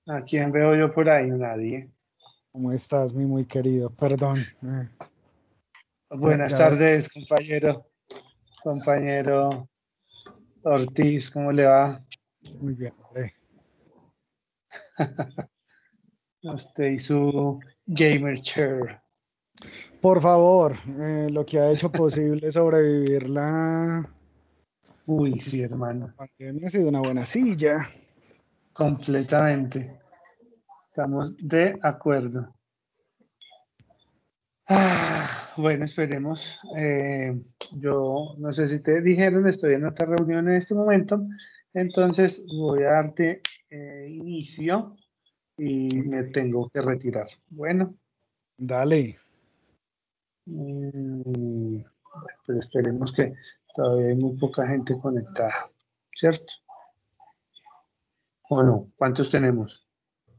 ¿A quién veo yo por ahí? Nadie. ¿Cómo estás, mi muy querido? Perdón. Ya, Buenas ya, tardes, compañero Ortiz, ¿cómo le va? muy bien, hombre. Usted y su gamer chair. Por favor, lo que ha hecho posible sobrevivir Uy, sí, la hermano, pandemia ha sido una buena silla. completamente. Estamos de acuerdo. Bueno, esperemos. Yo no sé si te dijeron, estoy en otra reunión en este momento, entonces voy a darte inicio y Ok, me tengo que retirar. Bueno. dale. Bueno, pero esperemos que todavía hay muy poca gente conectada, ¿cierto? ¿O no? ¿Cuántos tenemos?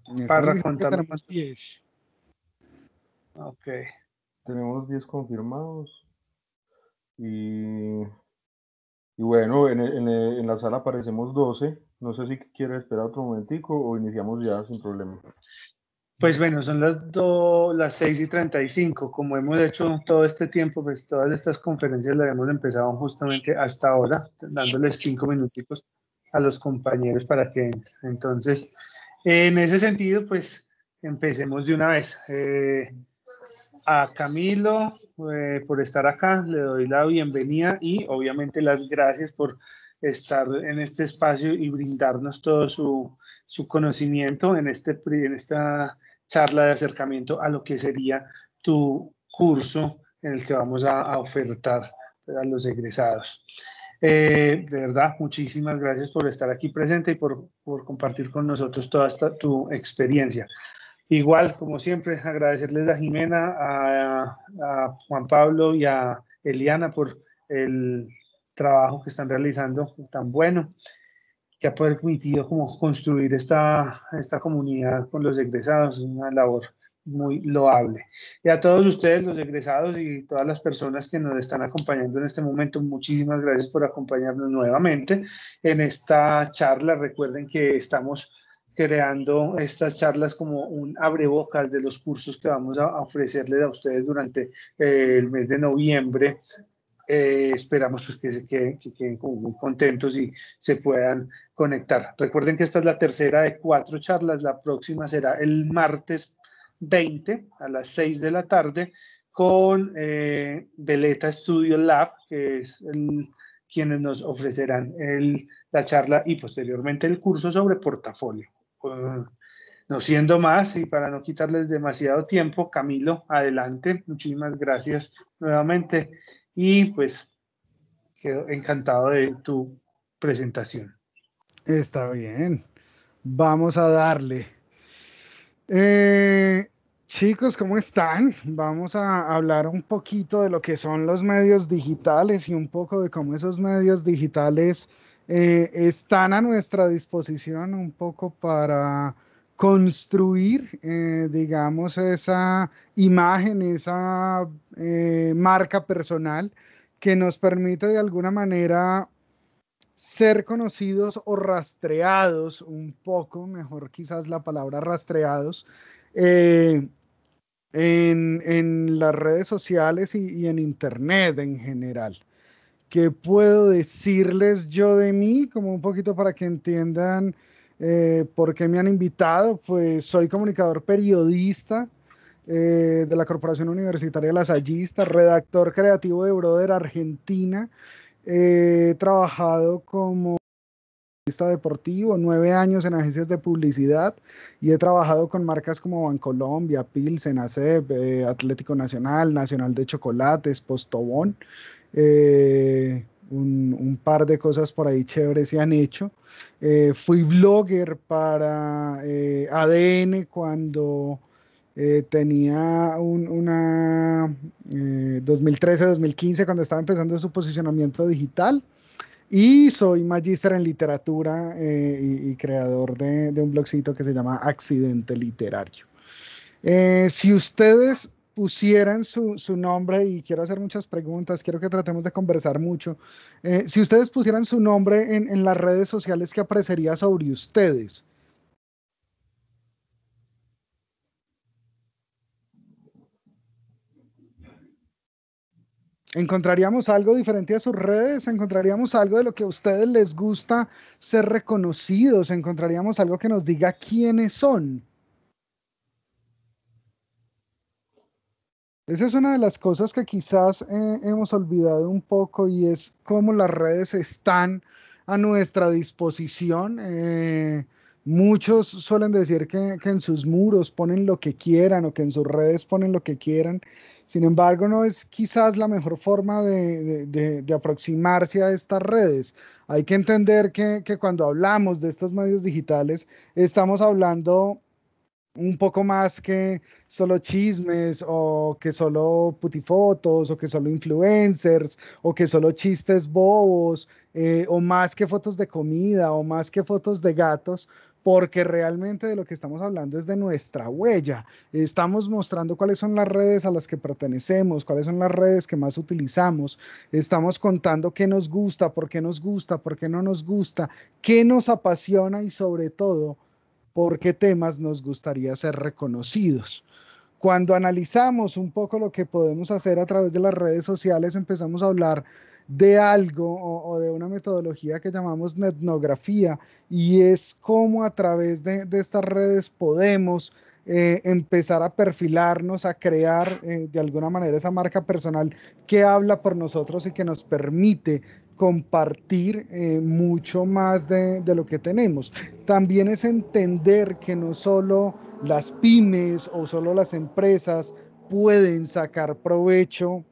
Me están Para diciendo que contarlo, tenemos ¿cuántos? 10. Ok. Tenemos 10 confirmados y, y bueno, en la sala aparecemos 12. No sé si quiere esperar otro momentico o iniciamos ya sin problema. Pues bueno, son las 6:35. Como hemos hecho todo este tiempo, pues todas estas conferencias las hemos empezado justamente hasta ahora, dándoles 5 minuticos a los compañeros para que entren. Entonces, en ese sentido, pues empecemos de una vez. A Camilo por estar acá, le doy la bienvenida y obviamente las gracias por estar en este espacio y brindarnos todo su conocimiento en esta charla de acercamiento a lo que sería tu curso en el que vamos a ofertar a los egresados. De verdad, muchísimas gracias por estar aquí presente y por compartir con nosotros toda tu experiencia. Igual, como siempre, agradecerles a Jimena, a Juan Pablo y a Eliana por el trabajo que están realizando tan bueno, que ha permitido como construir esta comunidad con los egresados, una labor muy loable. Y a todos ustedes, los egresados y todas las personas que nos están acompañando en este momento, muchísimas gracias por acompañarnos nuevamente en esta charla. Recuerden que estamos creando estas charlas como un abrebocas de los cursos que vamos a ofrecerles a ustedes durante el mes de noviembre. Esperamos pues que queden como muy contentos y se puedan conectar. Recuerden que esta es la tercera de 4 charlas. La próxima será el martes 20 a las 6 de la tarde con Veleta Studio Lab, que es quienes nos ofrecerán la charla y posteriormente el curso sobre portafolio. No siendo más y para no quitarles demasiado tiempo, Camilo, adelante. Muchísimas gracias nuevamente y pues quedo encantado de tu presentación. Está bien. Vamos a darle. Eh, Chicos, ¿cómo están? Vamos a hablar un poquito de lo que son los medios digitales y un poco de cómo esos medios digitales están a nuestra disposición un poco para construir, digamos, esa imagen, esa marca personal que nos permite de alguna manera ser conocidos o rastreados, un poco mejor quizás la palabra rastreados, eh, en las redes sociales y en Internet en general. ¿Qué puedo decirles yo de mí? Como un poquito para que entiendan por qué me han invitado. Pues soy comunicador periodista de la Corporación Universitaria Lasallista, redactor creativo de Brother Argentina. He trabajado como periodista deportivo, 9 años en agencias de publicidad y he trabajado con marcas como Bancolombia, Pilsen, ASEP, Atlético Nacional, Nacional de Chocolates, Postobón. Un par de cosas por ahí chéveres se han hecho. Fui blogger para ADN cuando tenía una 2013-2015, cuando estaba empezando su posicionamiento digital. Y soy magíster en literatura y creador de un blogcito que se llama Accidente Literario. Si ustedes pusieran su nombre, y quiero hacer muchas preguntas, quiero que tratemos de conversar mucho, si ustedes pusieran su nombre en las redes sociales, ¿qué aparecería sobre ustedes? ¿Encontraríamos algo diferente a sus redes? ¿Encontraríamos algo de lo que a ustedes les gusta ser reconocidos? ¿Encontraríamos algo que nos diga quiénes son? Esa es una de las cosas que quizás hemos olvidado un poco y es cómo las redes están a nuestra disposición. Muchos suelen decir que en sus muros ponen lo que quieran o que en sus redes ponen lo que quieran. Sin embargo, no es quizás la mejor forma de aproximarse a estas redes. Hay que entender que cuando hablamos de estos medios digitales, estamos hablando un poco más que solo chismes o que solo putifotos o que solo influencers o que solo chistes bobos o más que fotos de comida o más que fotos de gatos, porque realmente de lo que estamos hablando es de nuestra huella. Estamos mostrando cuáles son las redes a las que pertenecemos, cuáles son las redes que más utilizamos. Estamos contando qué nos gusta, por qué nos gusta, por qué no nos gusta, qué nos apasiona y sobre todo por qué temas nos gustaría ser reconocidos. Cuando analizamos un poco lo que podemos hacer a través de las redes sociales, empezamos a hablar de algo o de una metodología que llamamos etnografía y es cómo a través de estas redes podemos empezar a perfilarnos, a crear de alguna manera esa marca personal que habla por nosotros y que nos permite compartir mucho más de lo que tenemos. También es entender que no solo las pymes o solo las empresas pueden sacar provecho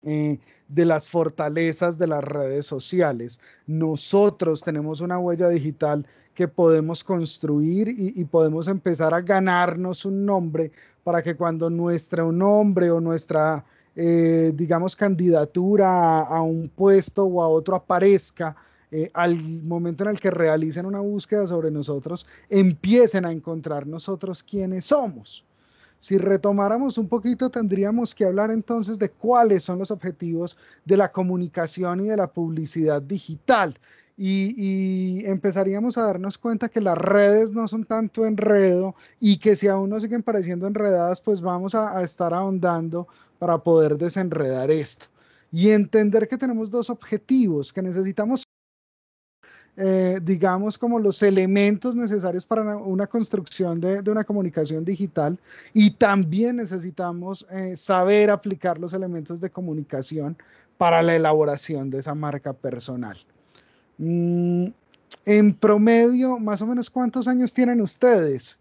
de las fortalezas de las redes sociales. Nosotros tenemos una huella digital que podemos construir y podemos empezar a ganarnos un nombre para que cuando nuestro nombre o nuestra, digamos, candidatura a un puesto o a otro aparezca, al momento en el que realicen una búsqueda sobre nosotros, empiecen a encontrar nosotros quiénes somos. Si retomáramos un poquito, tendríamos que hablar entonces de cuáles son los objetivos de la comunicación y de la publicidad digital. Y empezaríamos a darnos cuenta que las redes no son tanto enredo y que si aún nos siguen pareciendo enredadas, pues vamos a estar ahondando para poder desenredar esto. Y entender que tenemos dos objetivos, que necesitamos digamos, como los elementos necesarios para una construcción de una comunicación digital y también necesitamos saber aplicar los elementos de comunicación para la elaboración de esa marca personal. En promedio, más o menos, ¿cuántos años tienen ustedes?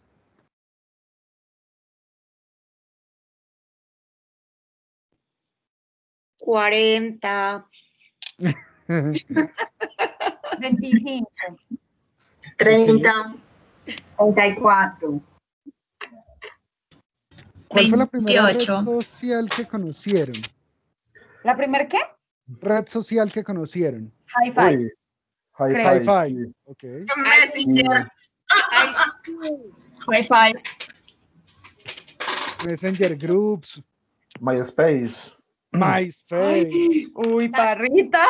$40. 25. 30. 34. ¿Cuál fue la primera red 28. social que conocieron? ¿La primer qué? Red social que conocieron. Hi-Fi. Uy, Hi-Fi. Hi-Fi. Sí. Ok. Messenger. Hi-Fi. Messenger Groups. MySpace. MySpace. Ay, uy, parrita.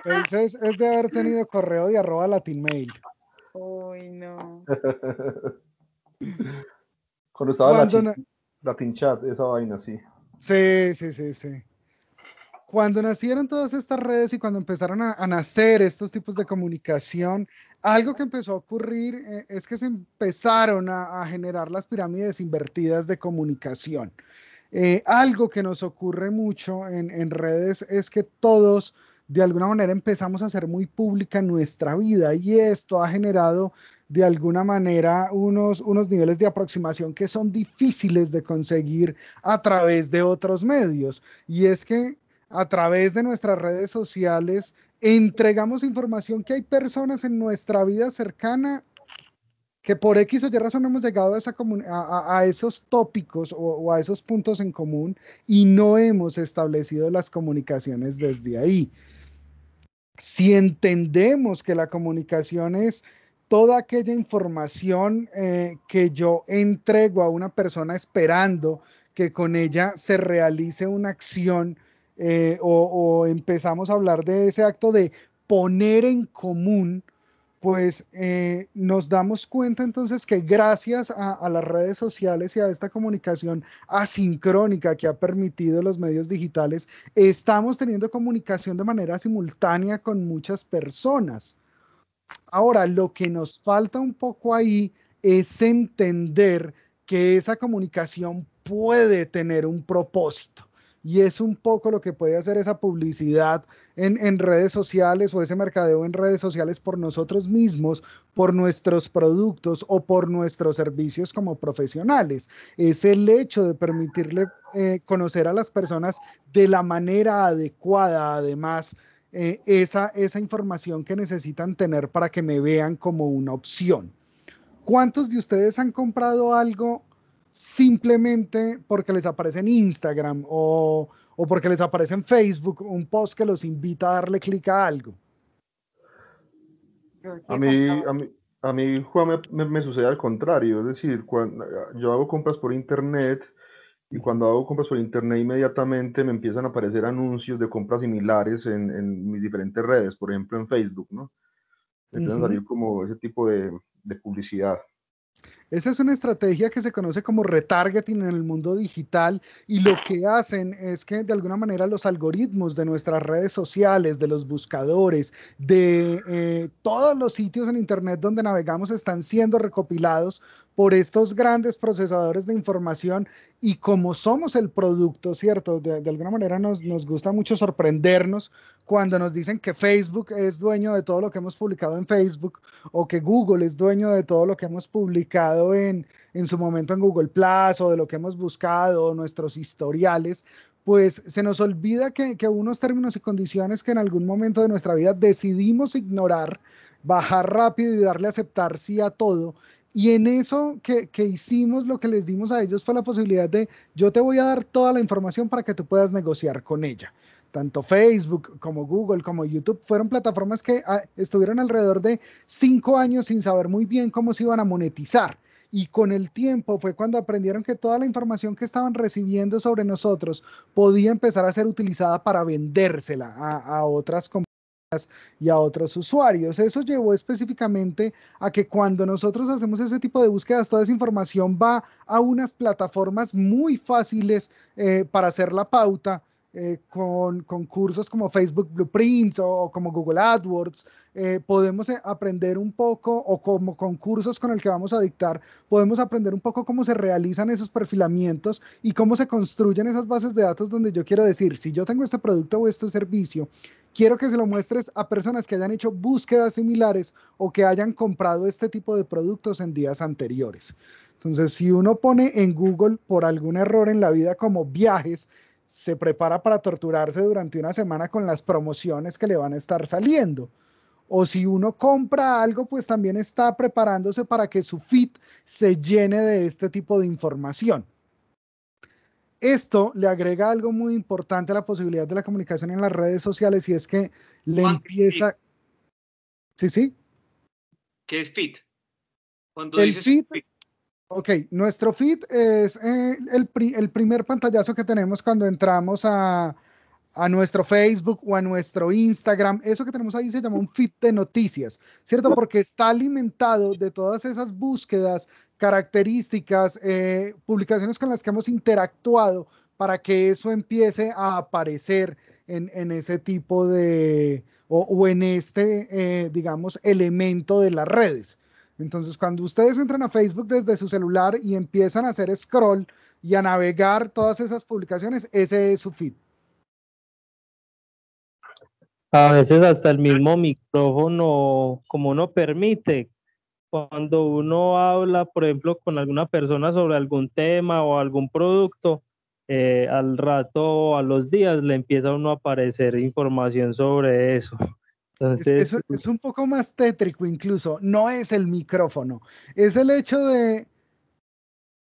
MySpace es de haber tenido correo de @latinmail. Uy, no. Cuando estaba Cuando Latin Chat, esa vaina, sí. Sí. Cuando nacieron todas estas redes y cuando empezaron a nacer estos tipos de comunicación, algo que empezó a ocurrir es que se empezaron a generar las pirámides invertidas de comunicación. Algo que nos ocurre mucho en redes es que todos de alguna manera empezamos a hacer muy pública nuestra vida y esto ha generado de alguna manera unos niveles de aproximación que son difíciles de conseguir a través de otros medios. Y es que a través de nuestras redes sociales entregamos información que hay personas en nuestra vida cercana que por X o Y razón hemos llegado a esos tópicos o a esos puntos en común y no hemos establecido las comunicaciones desde ahí. Si entendemos que la comunicación es toda aquella información que yo entrego a una persona esperando que con ella se realice una acción o empezamos a hablar de ese acto de poner en común pues nos damos cuenta entonces que gracias a las redes sociales y a esta comunicación asincrónica que ha permitido los medios digitales, estamos teniendo comunicación de manera simultánea con muchas personas. Ahora, lo que nos falta un poco ahí es entender que esa comunicación puede tener un propósito. Y es un poco lo que puede hacer esa publicidad en redes sociales o ese mercadeo en redes sociales por nosotros mismos, por nuestros productos o por nuestros servicios como profesionales. Es el hecho de permitirle conocer a las personas de la manera adecuada, además, esa información que necesitan tener para que me vean como una opción. ¿Cuántos de ustedes han comprado algo simplemente porque les aparece en Instagram o porque les aparece en Facebook un post que los invita a darle clic a algo? A mí, a mí, a mí, Juan, me sucede al contrario, es decir, cuando yo hago compras por internet y cuando hago compras por internet inmediatamente me empiezan a aparecer anuncios de compras similares en mis diferentes redes, por ejemplo en Facebook, ¿no? Me empiezan a salir como ese tipo de publicidad. Esa es una estrategia que se conoce como retargeting en el mundo digital y lo que hacen es que de alguna manera los algoritmos de nuestras redes sociales, de los buscadores, de todos los sitios en Internet donde navegamos están siendo recopilados por estos grandes procesadores de información y como somos el producto, ¿cierto? De alguna manera nos gusta mucho sorprendernos cuando nos dicen que Facebook es dueño de todo lo que hemos publicado en Facebook o que Google es dueño de todo lo que hemos publicado en su momento en Google Plus o de lo que hemos buscado, nuestros historiales, pues se nos olvida que unos términos y condiciones que en algún momento de nuestra vida decidimos ignorar, bajar rápido y darle a aceptar sí a todo. Y en eso que hicimos, lo que les dimos a ellos fue la posibilidad de yo te voy a dar toda la información para que tú puedas negociar con ella. Tanto Facebook como Google como YouTube fueron plataformas que estuvieron alrededor de 5 años sin saber muy bien cómo se iban a monetizar. Y con el tiempo fue cuando aprendieron que toda la información que estaban recibiendo sobre nosotros podía empezar a ser utilizada para vendérsela a otras compañías y a otros usuarios. Eso llevó específicamente a que cuando nosotros hacemos ese tipo de búsquedas, toda esa información va a unas plataformas muy fáciles para hacer la pauta, con cursos como Facebook Blueprints o como Google AdWords, podemos aprender un poco, o como con cursos con el que vamos a dictar, podemos aprender un poco cómo se realizan esos perfilamientos y cómo se construyen esas bases de datos donde yo quiero decir, si yo tengo este producto o este servicio, quiero que se lo muestres a personas que hayan hecho búsquedas similares o que hayan comprado este tipo de productos en días anteriores. Entonces, si uno pone en Google por algún error en la vida como viajes, se prepara para torturarse durante una semana con las promociones que le van a estar saliendo. O si uno compra algo, pues también está preparándose para que su feed se llene de este tipo de información. Esto le agrega algo muy importante a la posibilidad de la comunicación en las redes sociales y es que le empieza... ¿Sí, sí? ¿Qué es feed? Cuando El dices feed... feed. Ok, nuestro feed es el primer pantallazo que tenemos cuando entramos a nuestro Facebook o a nuestro Instagram. Eso que tenemos ahí se llama un feed de noticias, ¿cierto? Porque está alimentado de todas esas búsquedas, características, publicaciones con las que hemos interactuado para que eso empiece a aparecer en ese tipo de, o en este, digamos, elemento de las redes. Entonces, cuando ustedes entran a Facebook desde su celular y empiezan a hacer scroll y a navegar todas esas publicaciones, ese es su feed. A veces hasta el mismo micrófono, como uno permite, cuando uno habla, por ejemplo, con alguna persona sobre algún tema o algún producto, al rato, a los días, le empieza a uno a aparecer información sobre eso. Entonces, Es un poco más tétrico incluso, no es el micrófono, es el hecho de,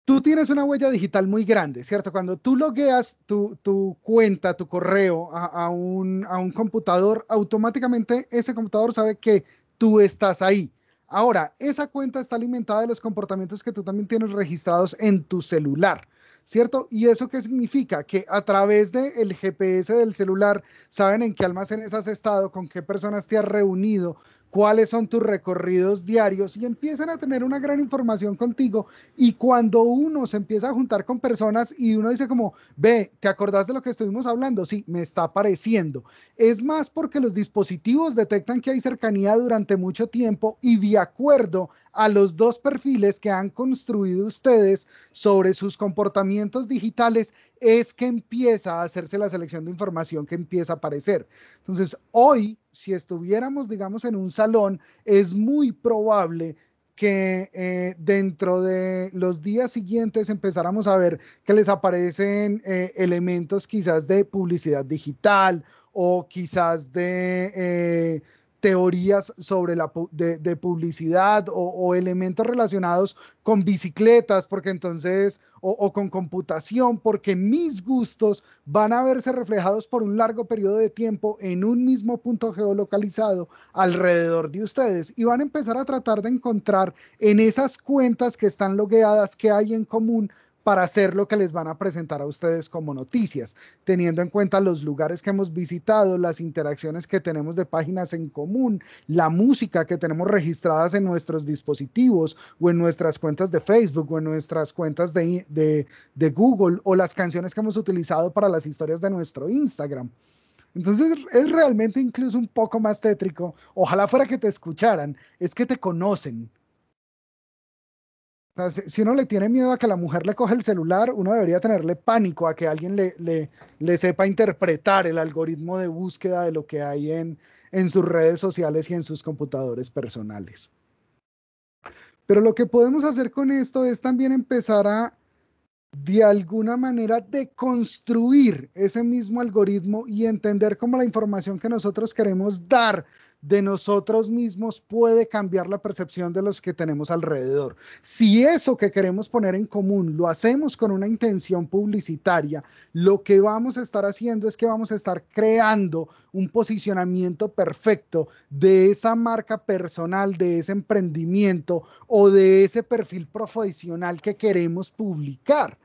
tú tienes una huella digital muy grande, ¿cierto? Cuando tú logueas tu cuenta, tu correo a un computador, automáticamente ese computador sabe que tú estás ahí. Ahora, esa cuenta está alimentada de los comportamientos que tú también tienes registrados en tu celular, ¿cierto? ¿Y eso qué significa? Que a través del GPS del celular saben en qué almacenes has estado, con qué personas te has reunido, cuáles son tus recorridos diarios y empiezan a tener una gran información contigo. Y cuando uno se empieza a juntar con personas y uno dice como, ve, ¿te acordás de lo que estuvimos hablando? Sí, me está apareciendo. Es más porque los dispositivos detectan que hay cercanía durante mucho tiempo y de acuerdo a los dos perfiles que han construido ustedes sobre sus comportamientos digitales, es que empieza a hacerse la selección de información que empieza a aparecer. Entonces, hoy, si estuviéramos, digamos, en un salón, es muy probable que dentro de los días siguientes empezáramos a ver que les aparecen elementos quizás de publicidad digital o quizás de teorías sobre de publicidad o elementos relacionados con bicicletas, porque entonces, o con computación, porque mis gustos van a verse reflejados por un largo periodo de tiempo en un mismo punto geolocalizado alrededor de ustedes y van a empezar a tratar de encontrar en esas cuentas que están logueadas qué hay en común para hacer lo que les van a presentar a ustedes como noticias, teniendo en cuenta los lugares que hemos visitado, las interacciones que tenemos de páginas en común, la música que tenemos registradas en nuestros dispositivos o en nuestras cuentas de Facebook o en nuestras cuentas de Google o las canciones que hemos utilizado para las historias de nuestro Instagram. Entonces es realmente incluso un poco más tétrico. Ojalá fuera que te escucharan, es que te conocen. O sea, si uno le tiene miedo a que la mujer le coge el celular, uno debería tenerle pánico a que alguien le sepa interpretar el algoritmo de búsqueda de lo que hay en sus redes sociales y en sus computadores personales. Pero lo que podemos hacer con esto es también empezar a, de alguna manera, deconstruir ese mismo algoritmo y entender cómo la información que nosotros queremos dar de nosotros mismos puede cambiar la percepción de los que tenemos alrededor. Si eso que queremos poner en común lo hacemos con una intención publicitaria, lo que vamos a estar haciendo es que vamos a estar creando un posicionamiento perfecto de esa marca personal, de ese emprendimiento o de ese perfil profesional que queremos publicar.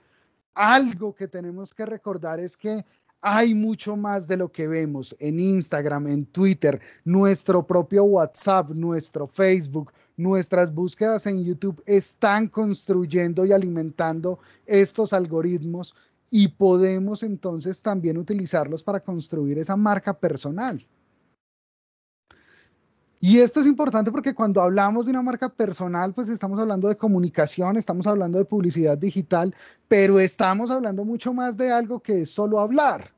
Algo que tenemos que recordar es que hay mucho más de lo que vemos en Instagram, en Twitter, nuestro propio WhatsApp, nuestro Facebook, nuestras búsquedas en YouTube están construyendo y alimentando estos algoritmos y podemos entonces también utilizarlos para construir esa marca personal. Y esto es importante porque cuando hablamos de una marca personal, pues estamos hablando de comunicación, estamos hablando de publicidad digital, pero estamos hablando mucho más de algo que es solo hablar.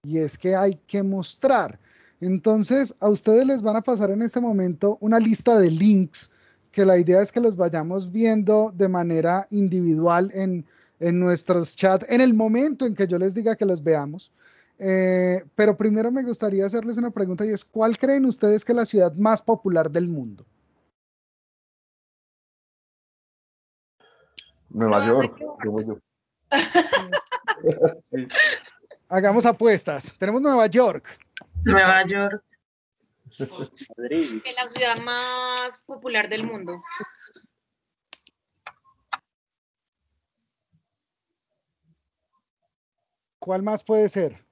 Y es que hay que mostrar. Entonces, a ustedes les van a pasar en este momento una lista de links, que la idea es que los vayamos viendo de manera individual en nuestros chats, en el momento en que yo les diga que los veamos. Pero primero me gustaría hacerles una pregunta y es, ¿cuál creen ustedes que es la ciudad más popular del mundo? Nueva York. Yo. Sí. Hagamos apuestas. Tenemos Nueva York. Nueva York. Madrid. Es la ciudad más popular del mundo. ¿Cuál más puede ser?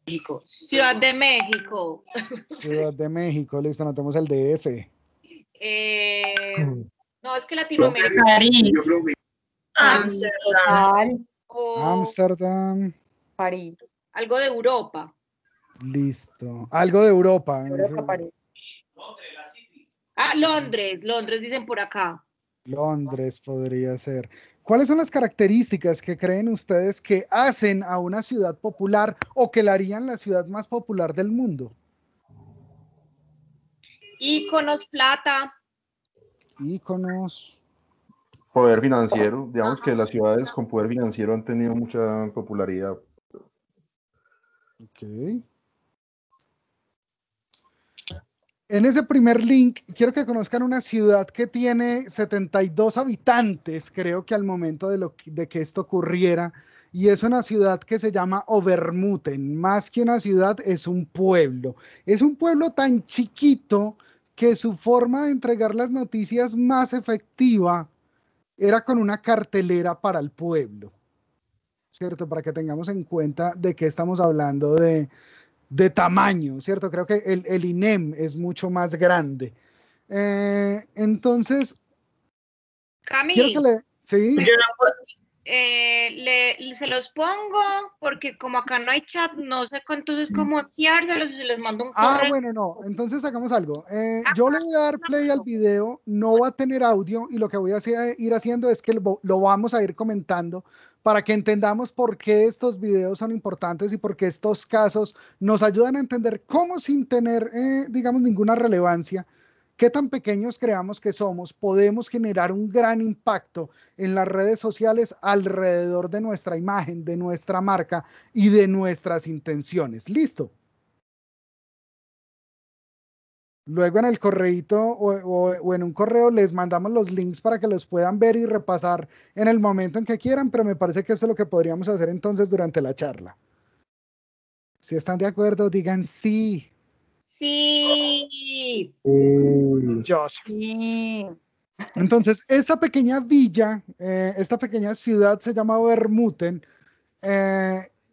México. Ciudad de México. Ciudad de México, listo, anotemos el DF. No, es que Latinoamérica. París. Amsterdam. Ámsterdam. París. Algo de Europa. Listo. Algo de Europa. París. Londres. Londres dicen por acá. Londres podría ser. ¿Cuáles son las características que creen ustedes que hacen a una ciudad popular o que la harían la ciudad más popular del mundo? Íconos, plata. Íconos. Poder financiero. Digamos que las ciudades con poder financiero han tenido mucha popularidad. Ok. En ese primer link, quiero que conozcan una ciudad que tiene 72 habitantes, creo que al momento de que esto ocurriera, y es una ciudad que se llama Obermuten. Más que una ciudad, es un pueblo. Es un pueblo tan chiquito que su forma de entregar las noticias más efectiva era con una cartelera para el pueblo, ¿cierto? Para que tengamos en cuenta de qué estamos hablando de tamaño, ¿cierto? Creo que el INEM es mucho más grande. Entonces, quiero que Cami, le... ¿Sí? Yo no puedo. se los pongo porque como acá no hay chat, no sé entonces cómo enviárselos, si les mando un correo. Bueno, no. Entonces hagamos algo. Yo le voy a dar play al video, no va a tener audio y lo que voy a ir haciendo es que lo vamos a ir comentando para que entendamos por qué estos videos son importantes y por qué estos casos nos ayudan a entender cómo sin tener, digamos, ninguna relevancia, qué tan pequeños creamos que somos, podemos generar un gran impacto en las redes sociales alrededor de nuestra imagen, de nuestra marca y de nuestras intenciones. ¿Listo? Luego en el correíto o en un correo les mandamos los links para que los puedan ver y repasar en el momento en que quieran, pero me parece que esto es lo que podríamos hacer entonces durante la charla. Si están de acuerdo, digan sí. Sí. Yo sé. Sí. Entonces, esta pequeña villa, esta pequeña ciudad se llama Obermuten,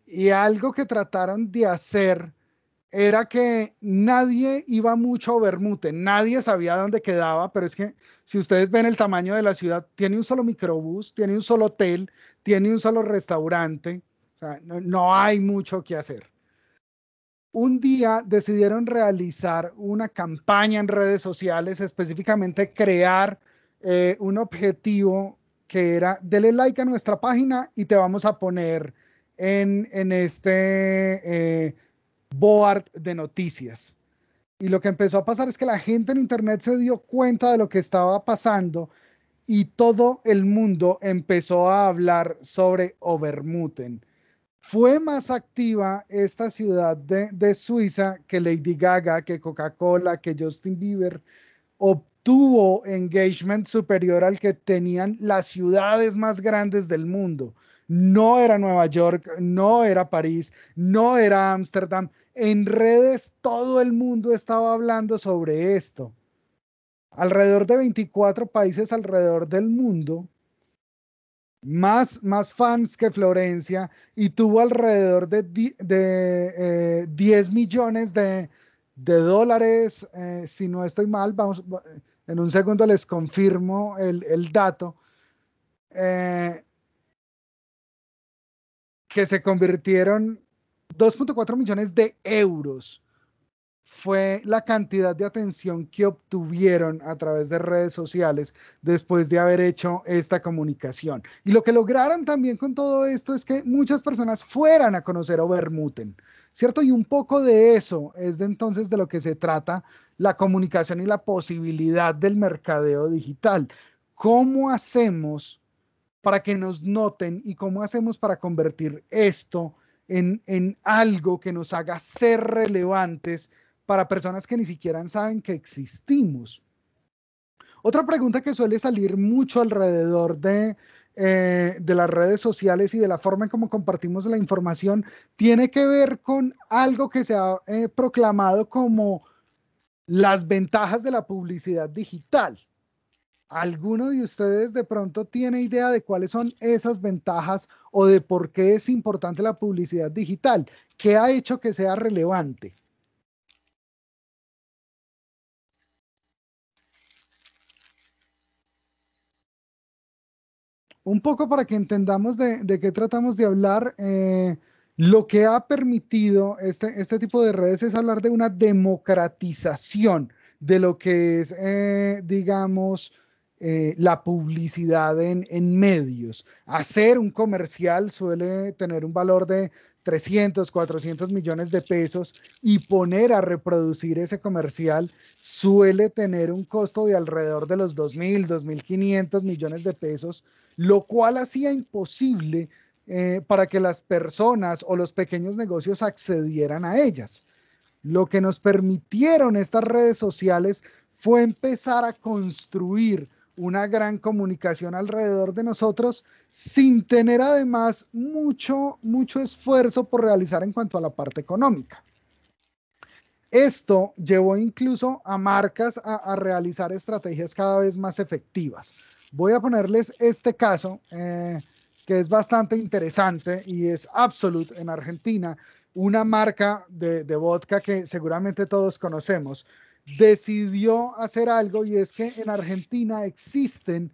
y algo que trataron de hacer era que nadie iba mucho a Obermuten, nadie sabía dónde quedaba, pero es que si ustedes ven el tamaño de la ciudad, tiene un solo microbús, tiene un solo hotel, tiene un solo restaurante, o sea, no hay mucho que hacer. Un día decidieron realizar una campaña en redes sociales, específicamente crear un objetivo que era: dele like a nuestra página y te vamos a poner en este board de noticias. Y lo que empezó a pasar es que la gente en internet se dio cuenta de lo que estaba pasando y todo el mundo empezó a hablar sobre Obermuten. Fue más activa esta ciudad de Suiza que Lady Gaga, que Coca-Cola, que Justin Bieber. Obtuvo engagement superior al que tenían las ciudades más grandes del mundo. No era Nueva York, no era París, no era Ámsterdam. En redes todo el mundo estaba hablando sobre esto. Alrededor de 24 países alrededor del mundo, más fans que Florencia, y tuvo alrededor de 10 millones de dólares, si no estoy mal, en un segundo les confirmo el dato, que se convirtieron 2.4 millones de euros. Fue la cantidad de atención que obtuvieron a través de redes sociales después de haber hecho esta comunicación. Y lo que lograron también con todo esto es que muchas personas fueran a conocer Obermuten, ¿cierto? Y un poco de eso es de entonces de lo que se trata la comunicación y la posibilidad del mercadeo digital. ¿Cómo hacemos para que nos noten y cómo hacemos para convertir esto en algo que nos haga ser relevantes para personas que ni siquiera saben que existimos? Otra pregunta que suele salir mucho alrededor de las redes sociales y de la forma en cómo compartimos la información tiene que ver con algo que se ha proclamado como las ventajas de la publicidad digital. ¿Alguno de ustedes de pronto tiene idea de cuáles son esas ventajas o de por qué es importante la publicidad digital? ¿Qué ha hecho que sea relevante? Un poco para que entendamos de qué tratamos de hablar, lo que ha permitido este tipo de redes es hablar de una democratización de lo que es, digamos, la publicidad en medios. Hacer un comercial suele tener un valor de 300, 400 millones de pesos y poner a reproducir ese comercial suele tener un costo de alrededor de los 2.000, 2.500 millones de pesos, lo cual hacía imposible para que las personas o los pequeños negocios accedieran a ellas. Lo que nos permitieron estas redes sociales fue empezar a construir una gran comunicación alrededor de nosotros sin tener además mucho esfuerzo por realizar en cuanto a la parte económica. Esto llevó incluso a marcas a realizar estrategias cada vez más efectivas. Voy a ponerles este caso que es bastante interesante y es Absolut en Argentina. una marca de vodka que seguramente todos conocemos, decidió hacer algo, y es que en Argentina existen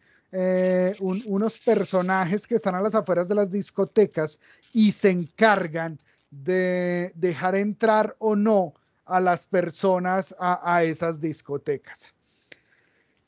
unos personajes que están a las afueras de las discotecas y se encargan de dejar entrar o no a las personas a esas discotecas.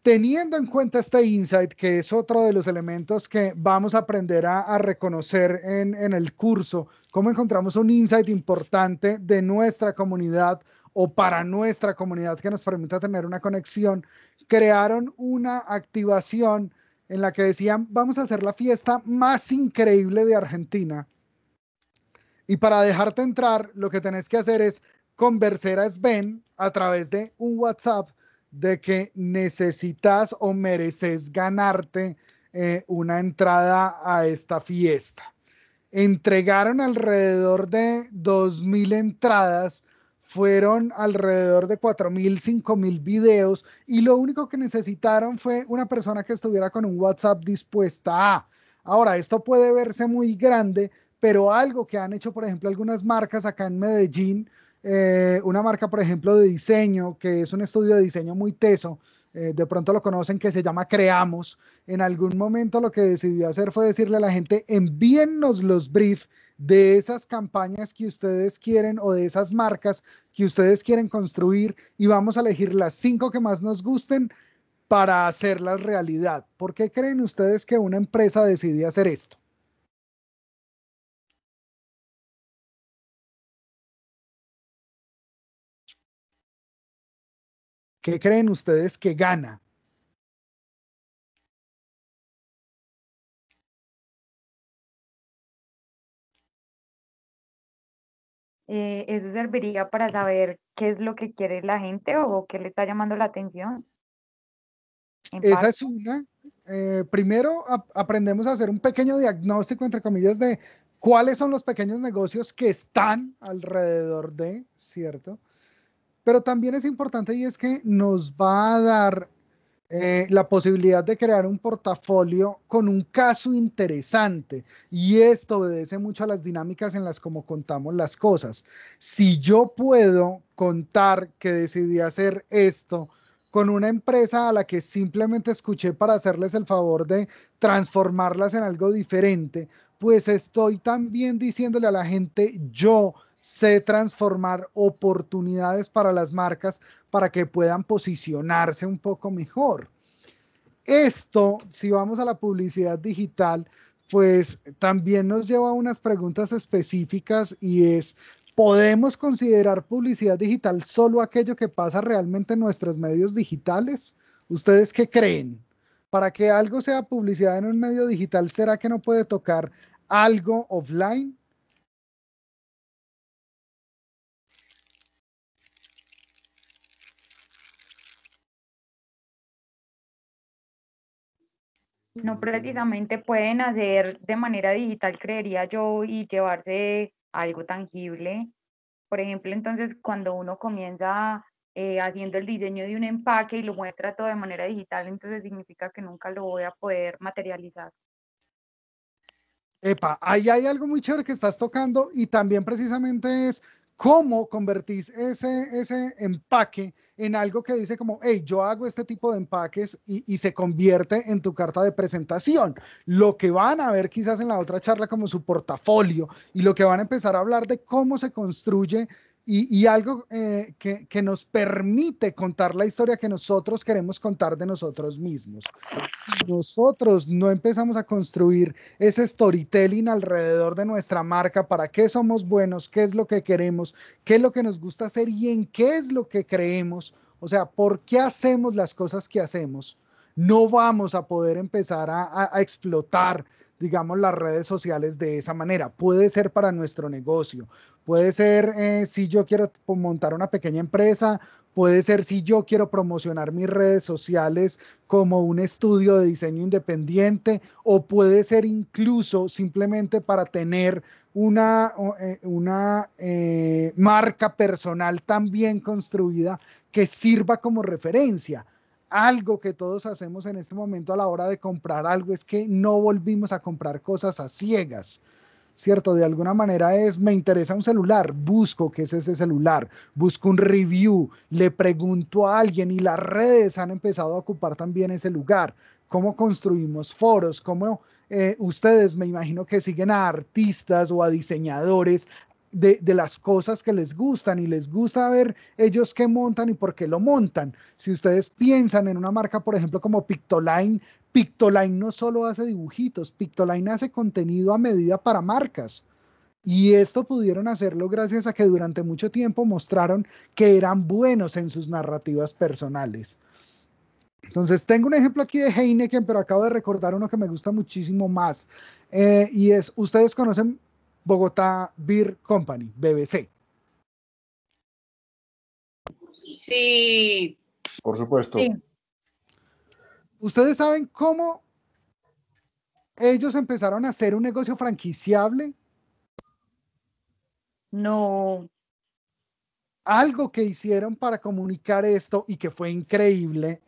Teniendo en cuenta este insight, que es otro de los elementos que vamos a aprender a reconocer en el curso, cómo encontramos un insight importante de nuestra comunidad o para nuestra comunidad que nos permita tener una conexión, crearon una activación en la que decían, vamos a hacer la fiesta más increíble de Argentina. Y para dejarte entrar, lo que tenés que hacer es convencer a Sven a través de un WhatsApp de que necesitas o mereces ganarte una entrada a esta fiesta. Entregaron alrededor de 2.000 entradas, fueron alrededor de 4.000, 5.000 videos, y lo único que necesitaron fue una persona que estuviera con un WhatsApp dispuesta a. Ahora, esto puede verse muy grande, pero algo que han hecho, por ejemplo, algunas marcas acá en Medellín, una marca, por ejemplo, de diseño, que es un estudio de diseño muy teso, de pronto lo conocen, que se llama Creamos. En algún momento lo que decidió hacer fue decirle a la gente, envíennos los briefs de esas campañas que ustedes quieren o de esas marcas que ustedes quieren construir, y vamos a elegir las 5 que más nos gusten para hacerlas realidad. ¿Por qué creen ustedes que una empresa decidió hacer esto? ¿Qué creen ustedes que gana? ¿Eso serviría para saber qué es lo que quiere la gente o qué le está llamando la atención? Esa es una. Primero aprendemos a hacer un pequeño diagnóstico, entre comillas, de cuáles son los pequeños negocios que están alrededor de, ¿cierto? Pero también es importante, y es que nos va a dar la posibilidad de crear un portafolio con un caso interesante, y esto obedece mucho a las dinámicas en las como contamos las cosas. Si yo puedo contar que decidí hacer esto con una empresa a la que simplemente escuché para hacerles el favor de transformarlas en algo diferente, pues estoy también diciéndole a la gente, yo sé transformar oportunidades para las marcas para que puedan posicionarse un poco mejor. Esto, si vamos a la publicidad digital, pues también nos lleva a unas preguntas específicas, y es, ¿podemos considerar publicidad digital solo aquello que pasa realmente en nuestros medios digitales? ¿Ustedes qué creen? Para que algo sea publicidad en un medio digital, ¿será que no puede tocar algo offline? No precisamente pueden hacer de manera digital, creería yo, y llevarse algo tangible. Por ejemplo, entonces, cuando uno comienza haciendo el diseño de un empaque y lo muestra todo de manera digital, entonces significa que nunca lo voy a poder materializar. Epa, ahí hay algo muy chévere que estás tocando, y también precisamente es cómo convertís ese empaque en algo que dice como, hey, yo hago este tipo de empaques, y se convierte en tu carta de presentación. Lo que van a ver quizás en la otra charla como su portafolio, y lo que van a empezar a hablar de cómo se construye, y algo que nos permite contar la historia que nosotros queremos contar de nosotros mismos. Si nosotros no empezamos a construir ese storytelling alrededor de nuestra marca, para qué somos buenos, qué es lo que queremos, qué es lo que nos gusta hacer y en qué es lo que creemos, o sea, por qué hacemos las cosas que hacemos, no vamos a poder empezar a explotar, digamos, las redes sociales de esa manera. Puede ser para nuestro negocio, puede ser si yo quiero montar una pequeña empresa, puede ser si yo quiero promocionar mis redes sociales como un estudio de diseño independiente, o puede ser incluso simplemente para tener una marca personal tan bien construida que sirva como referencia. Algo que todos hacemos en este momento a la hora de comprar algo es que no volvimos a comprar cosas a ciegas. ¿cierto? De alguna manera me interesa un celular, busco qué es ese celular, busco un review, le pregunto a alguien y las redes han empezado a ocupar también ese lugar. ¿Cómo construimos foros? ¿Cómo ustedes me imagino que siguen a artistas o a diseñadores de las cosas que les gustan y les gusta ver ellos qué montan y por qué lo montan? Si ustedes piensan en una marca, por ejemplo, como Pictoline, Pictoline no solo hace dibujitos, Pictoline hace contenido a medida para marcas. Y esto pudieron hacerlo gracias a que durante mucho tiempo mostraron que eran buenos en sus narrativas personales. Entonces, tengo un ejemplo aquí de Heineken, pero acabo de recordar uno que me gusta muchísimo más. Y es, ustedes conocen Bogotá Beer Company, BBC. Sí. Por supuesto. Sí. ¿Ustedes saben cómo ellos empezaron a hacer un negocio franquiciable? No. Algo que hicieron para comunicar esto y que fue increíble,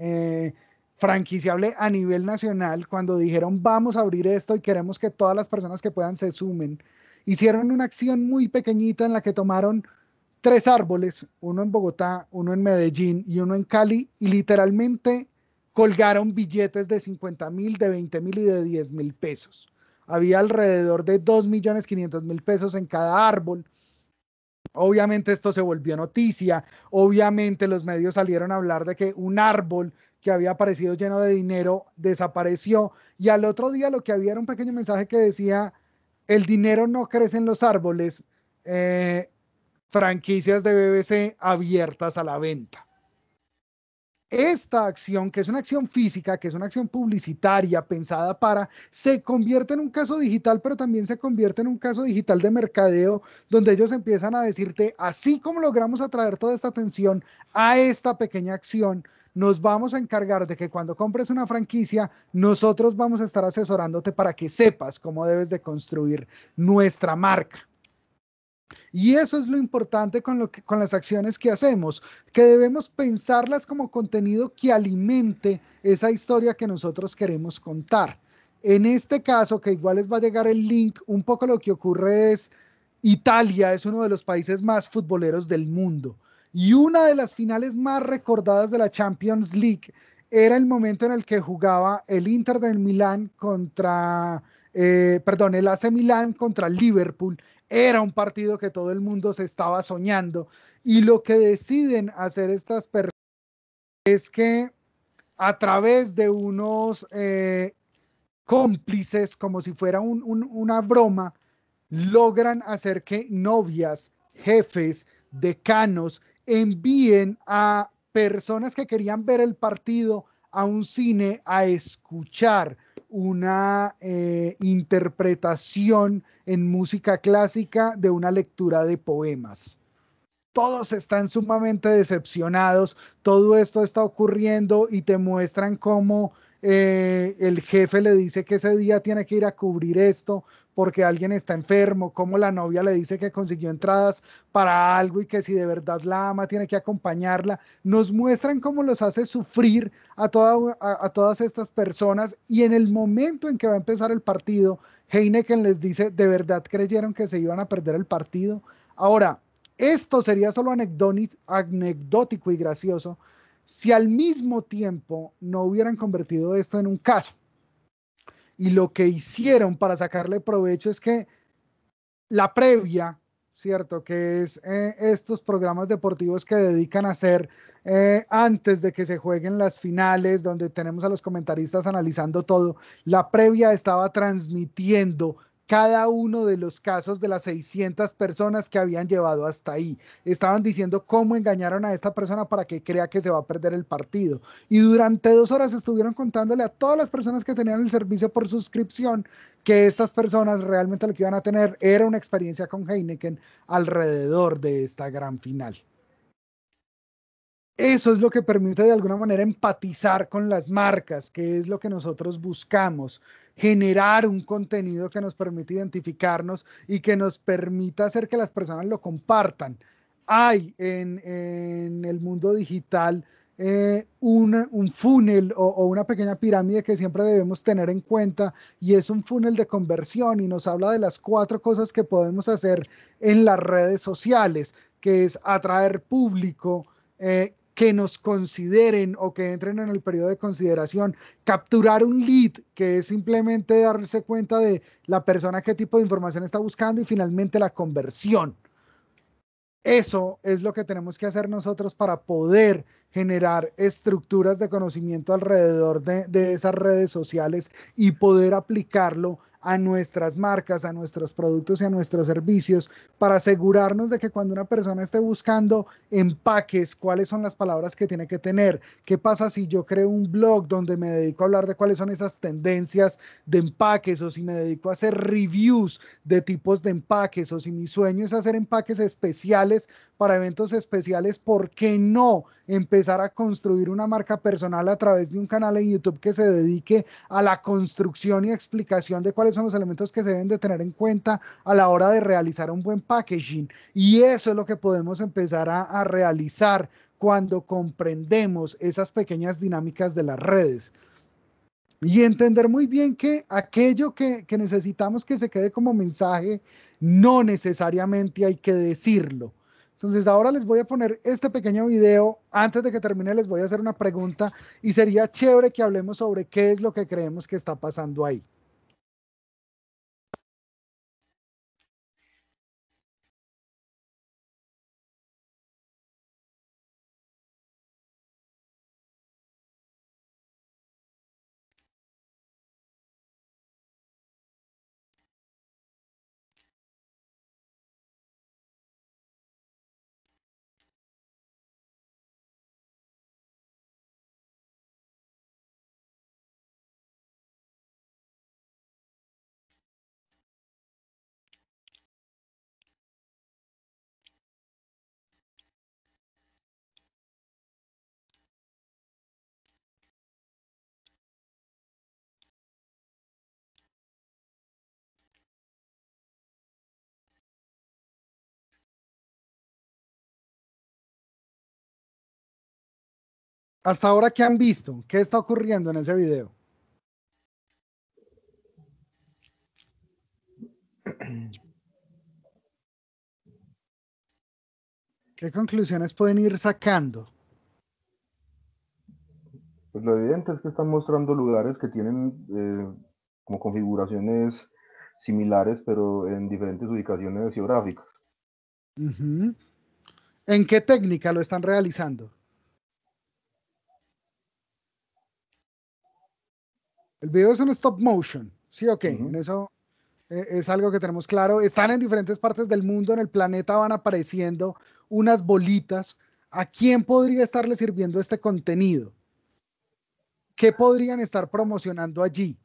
franquiciable a nivel nacional, cuando dijeron vamos a abrir esto y queremos que todas las personas que puedan se sumen, hicieron una acción muy pequeñita en la que tomaron 3 árboles, uno en Bogotá, uno en Medellín y uno en Cali, y literalmente colgaron billetes de 50.000, de 20.000 y de 10.000 pesos. Había alrededor de 2.500.000 pesos en cada árbol. Obviamente esto se volvió noticia, obviamente los medios salieron a hablar de que un árbol que había aparecido lleno de dinero desapareció, y al otro día lo que había era un pequeño mensaje que decía: el dinero no crece en los árboles, franquicias de BBC abiertas a la venta. Esta acción, que es una acción física, que es una acción publicitaria pensada para, se convierte en un caso digital, pero también se convierte en un caso digital de mercadeo, donde ellos empiezan a decirte, así como logramos atraer toda esta atención a esta pequeña acción, nos vamos a encargar de que cuando compres una franquicia, nosotros vamos a estar asesorándote para que sepas cómo debes de construir nuestra marca. Y eso es lo importante con las acciones que hacemos, que debemos pensarlas como contenido que alimente esa historia que nosotros queremos contar. En este caso, que igual les va a llegar el link, un poco lo que ocurre es, Italia es uno de los países más futboleros del mundo, y una de las finales más recordadas de la Champions League era el momento en el que jugaba el Inter de Milán contra, el AC Milán contra el Liverpool. Era un partido que todo el mundo se estaba soñando, y lo que deciden hacer estas personas es que a través de unos cómplices, como si fuera una broma, logran hacer que novias, jefes, decanos envíen a personas que querían ver el partido a un cine a escuchar una interpretación en música clásica de una lectura de poemas. Todos están sumamente decepcionados, todo esto está ocurriendo y te muestran cómo el jefe le dice que ese día tiene que ir a cubrir esto porque alguien está enfermo, cómo la novia le dice que consiguió entradas para algo y que si de verdad la ama tiene que acompañarla. Nos muestran cómo los hace sufrir a todas estas personas, y en el momento en que va a empezar el partido, Heineken les dice, ¿de verdad creyeron que se iban a perder el partido? Ahora, esto sería solo anecdótico y gracioso si al mismo tiempo no hubieran convertido esto en un caso. Y lo que hicieron para sacarle provecho es que la previa, ¿cierto? Que es estos programas deportivos que dedican a hacer antes de que se jueguen las finales, donde tenemos a los comentaristas analizando todo. La previa estaba transmitiendo cada uno de los casos de las 600 personas que habían llevado hasta ahí. Estaban diciendo cómo engañaron a esta persona para que crea que se va a perder el partido. Y durante 2 horas estuvieron contándole a todas las personas que tenían el servicio por suscripción que estas personas realmente lo que iban a tener era una experiencia con Heineken alrededor de esta gran final. Eso es lo que permite de alguna manera empatizar con las marcas, que es lo que nosotros buscamos, generar un contenido que nos permite identificarnos y que nos permita hacer que las personas lo compartan. Hay en el mundo digital un funnel o una pequeña pirámide que siempre debemos tener en cuenta, y es un funnel de conversión, y nos habla de las 4 cosas que podemos hacer en las redes sociales, que es atraer público, que nos consideren o que entren en el periodo de consideración, capturar un lead, que es simplemente darse cuenta de la persona qué tipo de información está buscando, y finalmente la conversión. Eso es lo que tenemos que hacer nosotros para poder generar estructuras de conocimiento alrededor de esas redes sociales y poder aplicarlo a nuestras marcas, a nuestros productos y a nuestros servicios, para asegurarnos de que cuando una persona esté buscando empaques, cuáles son las palabras que tiene que tener. ¿Qué pasa si yo creo un blog donde me dedico a hablar de cuáles son esas tendencias de empaques, o si me dedico a hacer reviews de tipos de empaques, o si mi sueño es hacer empaques especiales para eventos especiales? ¿Por qué no empezar a construir una marca personal a través de un canal en YouTube que se dedique a la construcción y explicación de cuáles son los elementos que se deben de tener en cuenta a la hora de realizar un buen packaging? Y eso es lo que podemos empezar a realizar cuando comprendemos esas pequeñas dinámicas de las redes. Y entender muy bien que aquello que necesitamos que se quede como mensaje, no necesariamente hay que decirlo. Entonces ahora les voy a poner este pequeño video. Antes de que termine les voy a hacer una pregunta, y sería chévere que hablemos sobre qué es lo que creemos que está pasando ahí. Hasta ahora, ¿qué han visto? ¿Qué está ocurriendo en ese video? ¿Qué conclusiones pueden ir sacando? Pues lo evidente es que están mostrando lugares que tienen como configuraciones similares, pero en diferentes ubicaciones geográficas. Uh-huh. ¿En qué técnica lo están realizando? El video es un stop motion, ¿sí o qué? En eso es algo que tenemos claro. Están en diferentes partes del mundo, en el planeta van apareciendo unas bolitas. ¿A quién podría estarle sirviendo este contenido? ¿Qué podrían estar promocionando allí?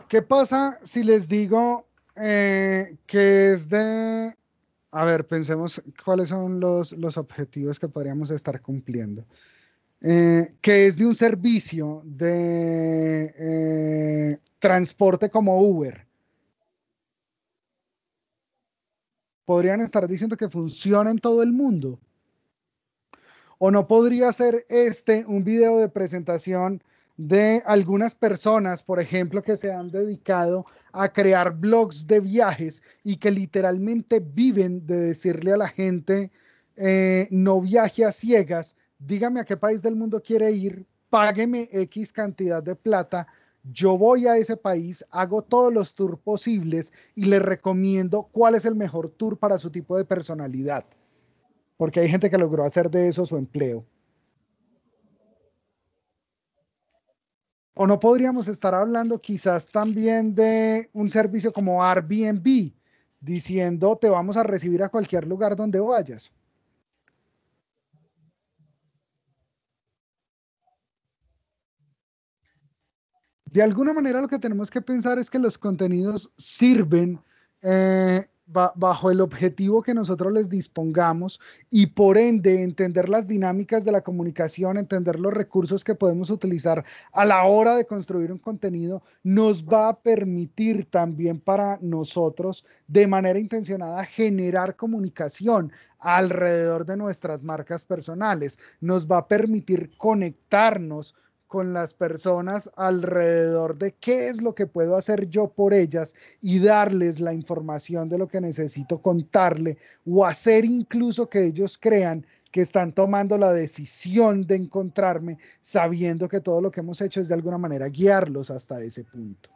¿Qué pasa si les digo que es de... A ver, pensemos cuáles son los objetivos que podríamos estar cumpliendo. Que es de un servicio de transporte como Uber. Podrían estar diciendo que funciona en todo el mundo. ¿O no podría ser un video de presentación de algunas personas, por ejemplo, que se han dedicado a crear blogs de viajes y que literalmente viven de decirle a la gente, no viaje a ciegas, dígame a qué país del mundo quiere ir, págueme X cantidad de plata, yo voy a ese país, hago todos los tours posibles y le recomiendo cuál es el mejor tour para su tipo de personalidad? Porque hay gente que logró hacer de eso su empleo. ¿O no podríamos estar hablando quizás también de un servicio como Airbnb, diciendo te vamos a recibir a cualquier lugar donde vayas? De alguna manera lo que tenemos que pensar es que los contenidos sirven bajo el objetivo que nosotros les dispongamos y por ende entender las dinámicas de la comunicación, entender los recursos que podemos utilizar a la hora de construir un contenido, nos va a permitir también para nosotros de manera intencionada generar comunicación alrededor de nuestras marcas personales, nos va a permitir conectarnos con las personas alrededor de qué es lo que puedo hacer yo por ellas y darles la información de lo que necesito contarle o hacer incluso que ellos crean que están tomando la decisión de encontrarme sabiendo que todo lo que hemos hecho es de alguna manera guiarlos hasta ese punto.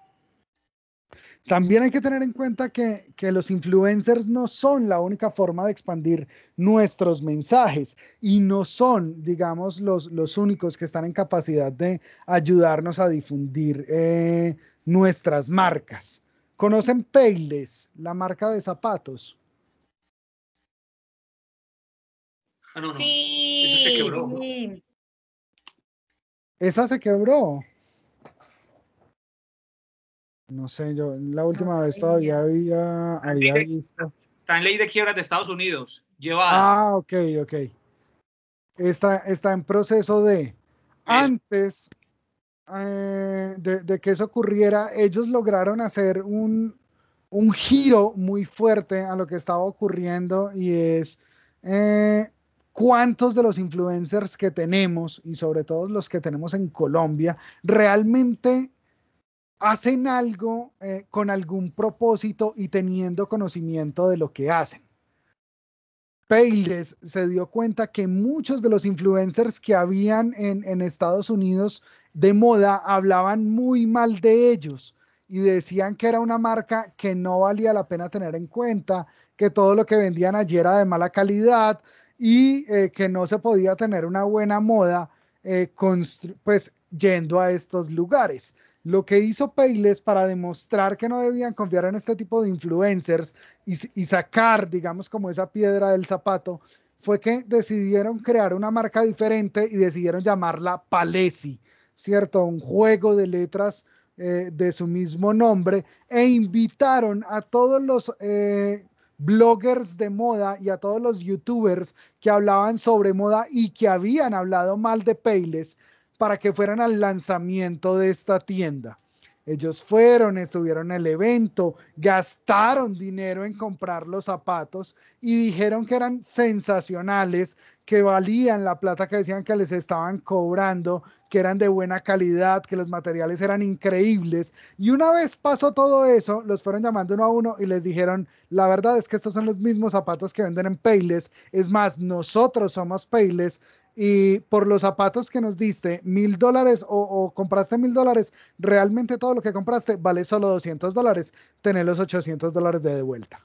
También hay que tener en cuenta que los influencers no son la única forma de expandir nuestros mensajes y no son, digamos, los únicos que están en capacidad de ayudarnos a difundir nuestras marcas. ¿Conocen Payless, la marca de zapatos? Ah, no. Sí. Eso se quebró. Sí. Esa se quebró. No sé, yo la última vez todavía había visto. Está en ley de quiebras de Estados Unidos. Llevada. Ok. Está en proceso de. Antes de que eso ocurriera, ellos lograron hacer un giro muy fuerte a lo que estaba ocurriendo y es cuántos de los influencers que tenemos y sobre todo los que tenemos en Colombia realmente hacen algo con algún propósito y teniendo conocimiento de lo que hacen. Payless se dio cuenta que muchos de los influencers que habían en Estados Unidos de moda hablaban muy mal de ellos y decían que era una marca que no valía la pena tener en cuenta, que todo lo que vendían allí era de mala calidad y que no se podía tener una buena moda pues yendo a estos lugares. Lo que hizo Payless para demostrar que no debían confiar en este tipo de influencers y sacar, digamos, como esa piedra del zapato, fue que decidieron crear una marca diferente y decidieron llamarla Palesi, ¿cierto? Un juego de letras de su mismo nombre e invitaron a todos los bloggers de moda y a todos los youtubers que hablaban sobre moda y que habían hablado mal de Payless para que fueran al lanzamiento de esta tienda. Ellos fueron, estuvieron en el evento, gastaron dinero en comprar los zapatos y dijeron que eran sensacionales, que valían la plata que decían que les estaban cobrando, que eran de buena calidad, que los materiales eran increíbles. Y una vez pasó todo eso, los fueron llamando uno a uno y les dijeron, la verdad es que estos son los mismos zapatos que venden en Payless. Es más, nosotros somos Payless. Y por los zapatos que nos diste, $1,000 o compraste $1,000, realmente todo lo que compraste vale solo $200, tenés los $800 de vuelta.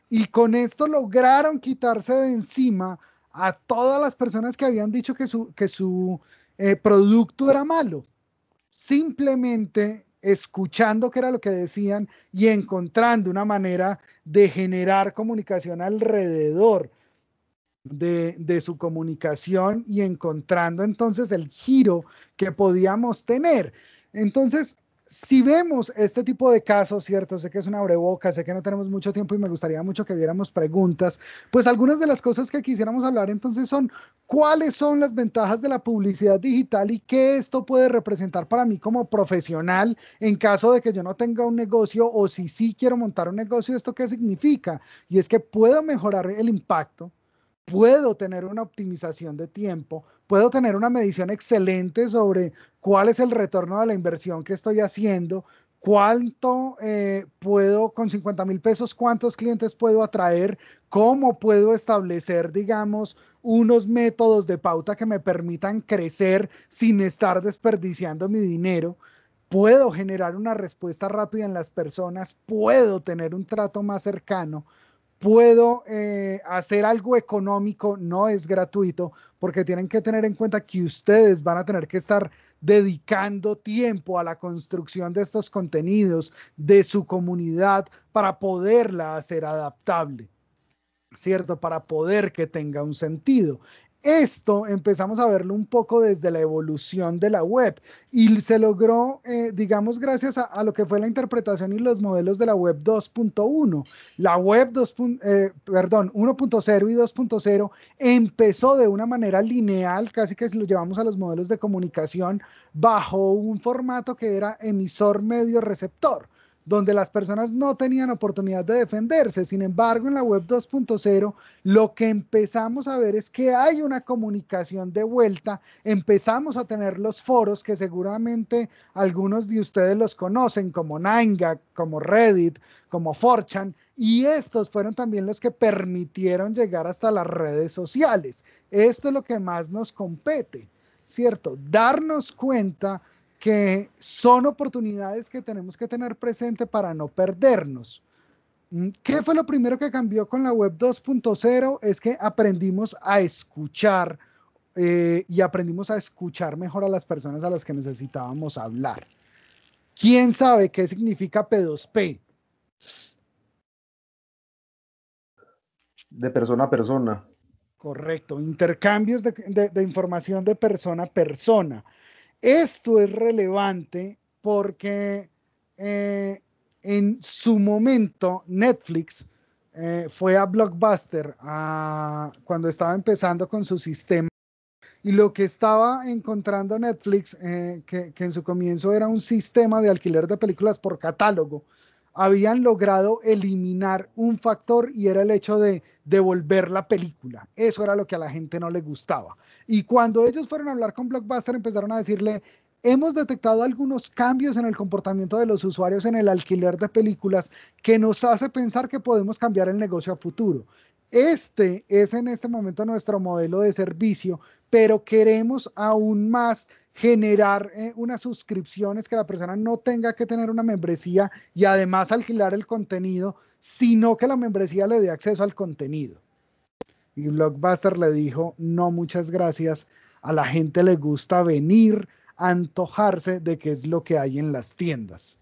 Y con esto lograron quitarse de encima a todas las personas que habían dicho que su producto era malo. Simplemente escuchando qué era lo que decían y encontrando una manera de generar comunicación alrededor de su comunicación y encontrando entonces el giro que podíamos tener. Entonces, si vemos este tipo de casos, ¿cierto? Sé que es una abrebocas, sé que no tenemos mucho tiempo y me gustaría mucho que viéramos preguntas, pues algunas de las cosas que quisiéramos hablar entonces son cuáles son las ventajas de la publicidad digital y qué esto puede representar para mí como profesional en caso de que yo no tenga un negocio o si sí quiero montar un negocio, ¿esto qué significa? Y es que puedo mejorar el impacto, puedo tener una optimización de tiempo, puedo tener una medición excelente sobre cuál es el retorno de la inversión que estoy haciendo, cuánto puedo, con 50,000 pesos, cuántos clientes puedo atraer, cómo puedo establecer, digamos, unos métodos de pauta que me permitan crecer sin estar desperdiciando mi dinero. Puedo generar una respuesta rápida en las personas, puedo tener un trato más cercano, puedo hacer algo económico, no es gratuito, porque tienen que tener en cuenta que ustedes van a tener que estar dedicando tiempo a la construcción de estos contenidos, de su comunidad, para poderla hacer adaptable, ¿cierto? Para poder que tenga un sentido. Esto empezamos a verlo un poco desde la evolución de la web y se logró, digamos, gracias a lo que fue la interpretación y los modelos de la web 2.1. La web 1.0 y 2.0 empezó de una manera lineal, casi que si lo llevamos a los modelos de comunicación, bajo un formato que era emisor medio receptor, donde las personas no tenían oportunidad de defenderse. Sin embargo, en la web 2.0, lo que empezamos a ver es que hay una comunicación de vuelta, empezamos a tener los foros que seguramente algunos de ustedes los conocen, como 9gag, como Reddit, como 4chan, y estos fueron también los que permitieron llegar hasta las redes sociales. Esto es lo que más nos compete, ¿cierto? Darnos cuenta que son oportunidades que tenemos que tener presente para no perdernos. ¿Qué fue lo primero que cambió con la web 2.0? Es que aprendimos a escuchar y aprendimos a escuchar mejor a las personas a las que necesitábamos hablar. ¿Quién sabe qué significa P2P? De persona a persona. Correcto, intercambios de información de persona a persona. Esto es relevante porque en su momento Netflix fue a Blockbuster cuando estaba empezando con su sistema, y lo que estaba encontrando Netflix, que en su comienzo era un sistema de alquiler de películas por catálogo, habían logrado eliminar un factor y era el hecho de devolver la película. Eso era lo que a la gente no le gustaba. Y cuando ellos fueron a hablar con Blockbuster, empezaron a decirle: hemos detectado algunos cambios en el comportamiento de los usuarios en el alquiler de películas que nos hace pensar que podemos cambiar el negocio a futuro. Este es en este momento nuestro modelo de servicio, pero queremos aún más generar unas suscripciones, que la persona no tenga que tener una membresía y además alquilar el contenido, sino que la membresía le dé acceso al contenido. Y Blockbuster le dijo: no, muchas gracias, a la gente le gusta venir a antojarse de qué es lo que hay en las tiendas.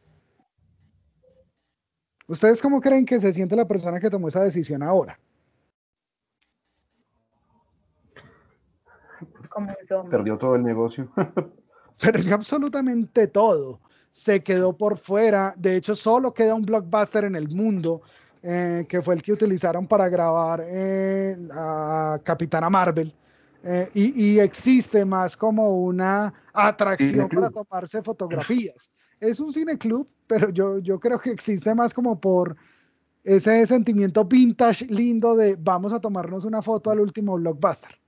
¿Ustedes cómo creen que se siente la persona que tomó esa decisión ahora? Perdió todo el negocio. Perdió absolutamente todo. Se quedó por fuera. De hecho, solo queda un Blockbuster en el mundo, que fue el que utilizaron para grabar a Capitana Marvel. Y existe más como una atracción para tomarse fotografías. Es un cineclub, pero yo creo que existe más como por ese sentimiento vintage lindo de vamos a tomarnos una foto al último Blockbuster.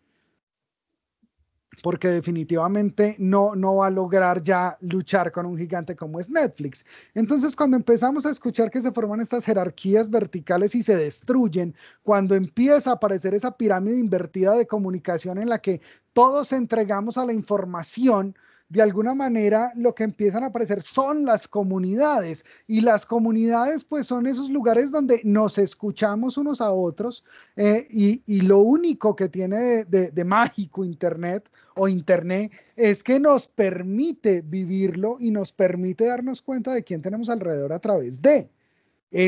Porque definitivamente no va a lograr ya luchar con un gigante como es Netflix. Entonces, cuando empezamos a escuchar que se forman estas jerarquías verticales y se destruyen, cuando empieza a aparecer esa pirámide invertida de comunicación en la que todos entregamos a la información, de alguna manera lo que empiezan a aparecer son las comunidades, y las comunidades pues son esos lugares donde nos escuchamos unos a otros, y lo único que tiene de mágico Internet o Internet es que nos permite vivirlo y nos permite darnos cuenta de quién tenemos alrededor a través de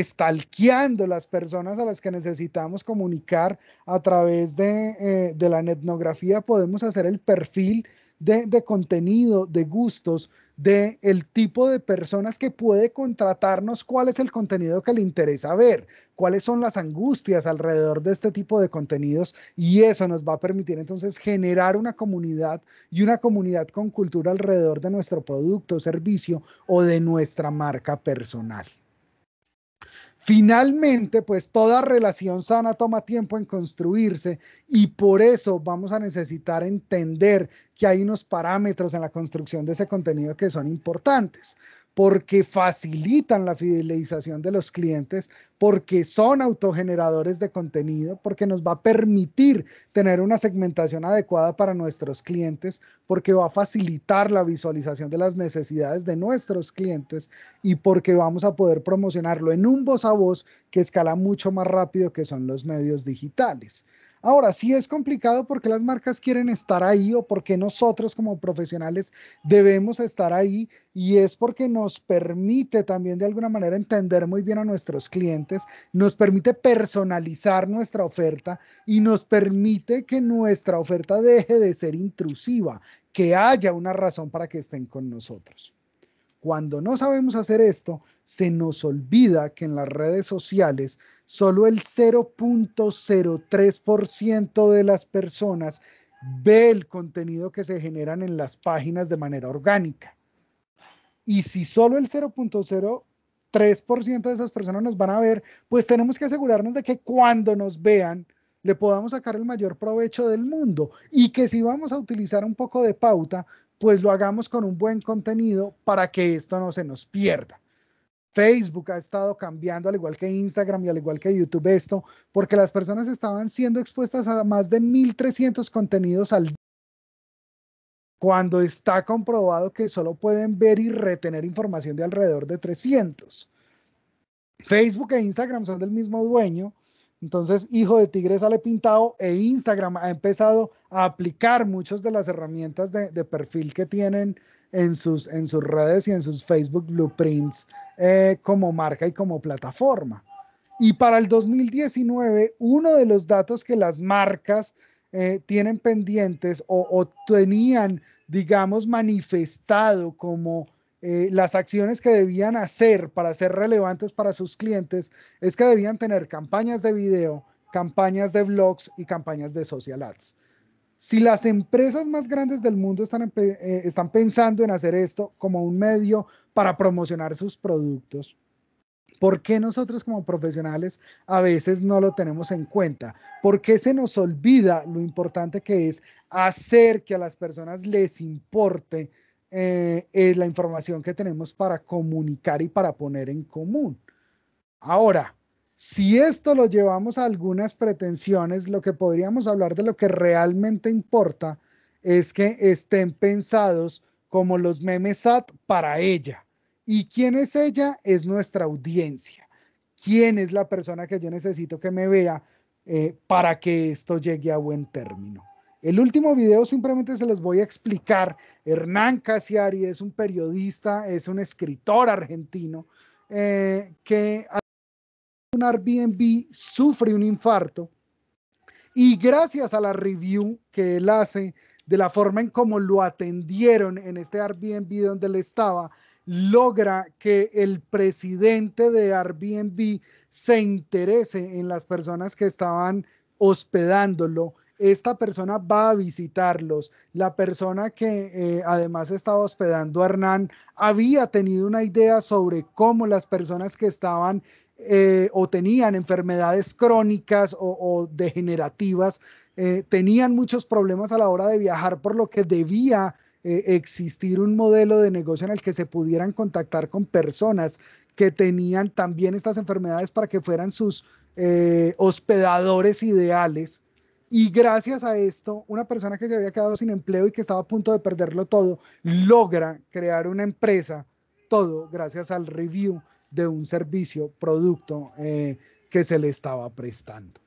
stalkeando las personas a las que necesitamos comunicar a través de la etnografía. Podemos hacer el perfil de contenido, de gustos, de el tipo de personas que puede contratarnos, cuál es el contenido que le interesa ver, cuáles son las angustias alrededor de este tipo de contenidos, y eso nos va a permitir entonces generar una comunidad, y una comunidad con cultura alrededor de nuestro producto, servicio o de nuestra marca personal. Finalmente, pues toda relación sana toma tiempo en construirse, y por eso vamos a necesitar entender que hay unos parámetros en la construcción de ese contenido que son importantes, porque facilitan la fidelización de los clientes, porque son autogeneradores de contenido, porque nos va a permitir tener una segmentación adecuada para nuestros clientes, porque va a facilitar la visualización de las necesidades de nuestros clientes, y porque vamos a poder promocionarlo en un voz a voz que escala mucho más rápido, que son los medios digitales. Ahora, sí es complicado porque las marcas quieren estar ahí o porque nosotros como profesionales debemos estar ahí, y es porque nos permite también de alguna manera entender muy bien a nuestros clientes, nos permite personalizar nuestra oferta y nos permite que nuestra oferta deje de ser intrusiva, que haya una razón para que estén con nosotros. Cuando no sabemos hacer esto, se nos olvida que en las redes sociales solo el 0.03% de las personas ve el contenido que se generan en las páginas de manera orgánica. Y si solo el 0.03% de esas personas nos van a ver, pues tenemos que asegurarnos de que cuando nos vean, le podamos sacar el mayor provecho del mundo, y que si vamos a utilizar un poco de pauta, pues lo hagamos con un buen contenido para que esto no se nos pierda. Facebook ha estado cambiando, al igual que Instagram y al igual que YouTube, esto, porque las personas estaban siendo expuestas a más de 1.300 contenidos al día, cuando está comprobado que solo pueden ver y retener información de alrededor de 300. Facebook e Instagram son del mismo dueño, entonces hijo de tigre sale pintado, e Instagram ha empezado a aplicar muchas de las herramientas de perfil que tienen en sus redes y en sus Facebook Blueprints como marca y como plataforma. Y para el 2019, uno de los datos que las marcas tienen pendientes o tenían, digamos, manifestado como las acciones que debían hacer para ser relevantes para sus clientes, es que debían tener campañas de video, campañas de blogs y campañas de social ads. Si las empresas más grandes del mundo están pensando en hacer esto como un medio para promocionar sus productos, ¿por qué nosotros como profesionales a veces no lo tenemos en cuenta? ¿Por qué se nos olvida lo importante que es hacer que a las personas les importe la información que tenemos para comunicar y para poner en común? Ahora, si esto lo llevamos a algunas pretensiones, lo que podríamos hablar de lo que realmente importa es que estén pensados como los memes ad para ella. ¿Y quién es ella? Es nuestra audiencia. ¿Quién es la persona que yo necesito que me vea para que esto llegue a buen término? El último video simplemente se los voy a explicar. Hernán Casiari es un periodista, es un escritor argentino que un Airbnb sufre un infarto, y gracias a la review que él hace de la forma en cómo lo atendieron en este Airbnb donde él estaba, logra que el presidente de Airbnb se interese en las personas que estaban hospedándolo. Esta persona va a visitarlos. La persona que además estaba hospedando a Hernán había tenido una idea sobre cómo las personas que estaban o tenían enfermedades crónicas o degenerativas, tenían muchos problemas a la hora de viajar, por lo que debía existir un modelo de negocio en el que se pudieran contactar con personas que tenían también estas enfermedades para que fueran sus hospedadores ideales. Y gracias a esto, una persona que se había quedado sin empleo y que estaba a punto de perderlo todo, logra crear una empresa, todo gracias al review de un servicio, producto que se le estaba prestando.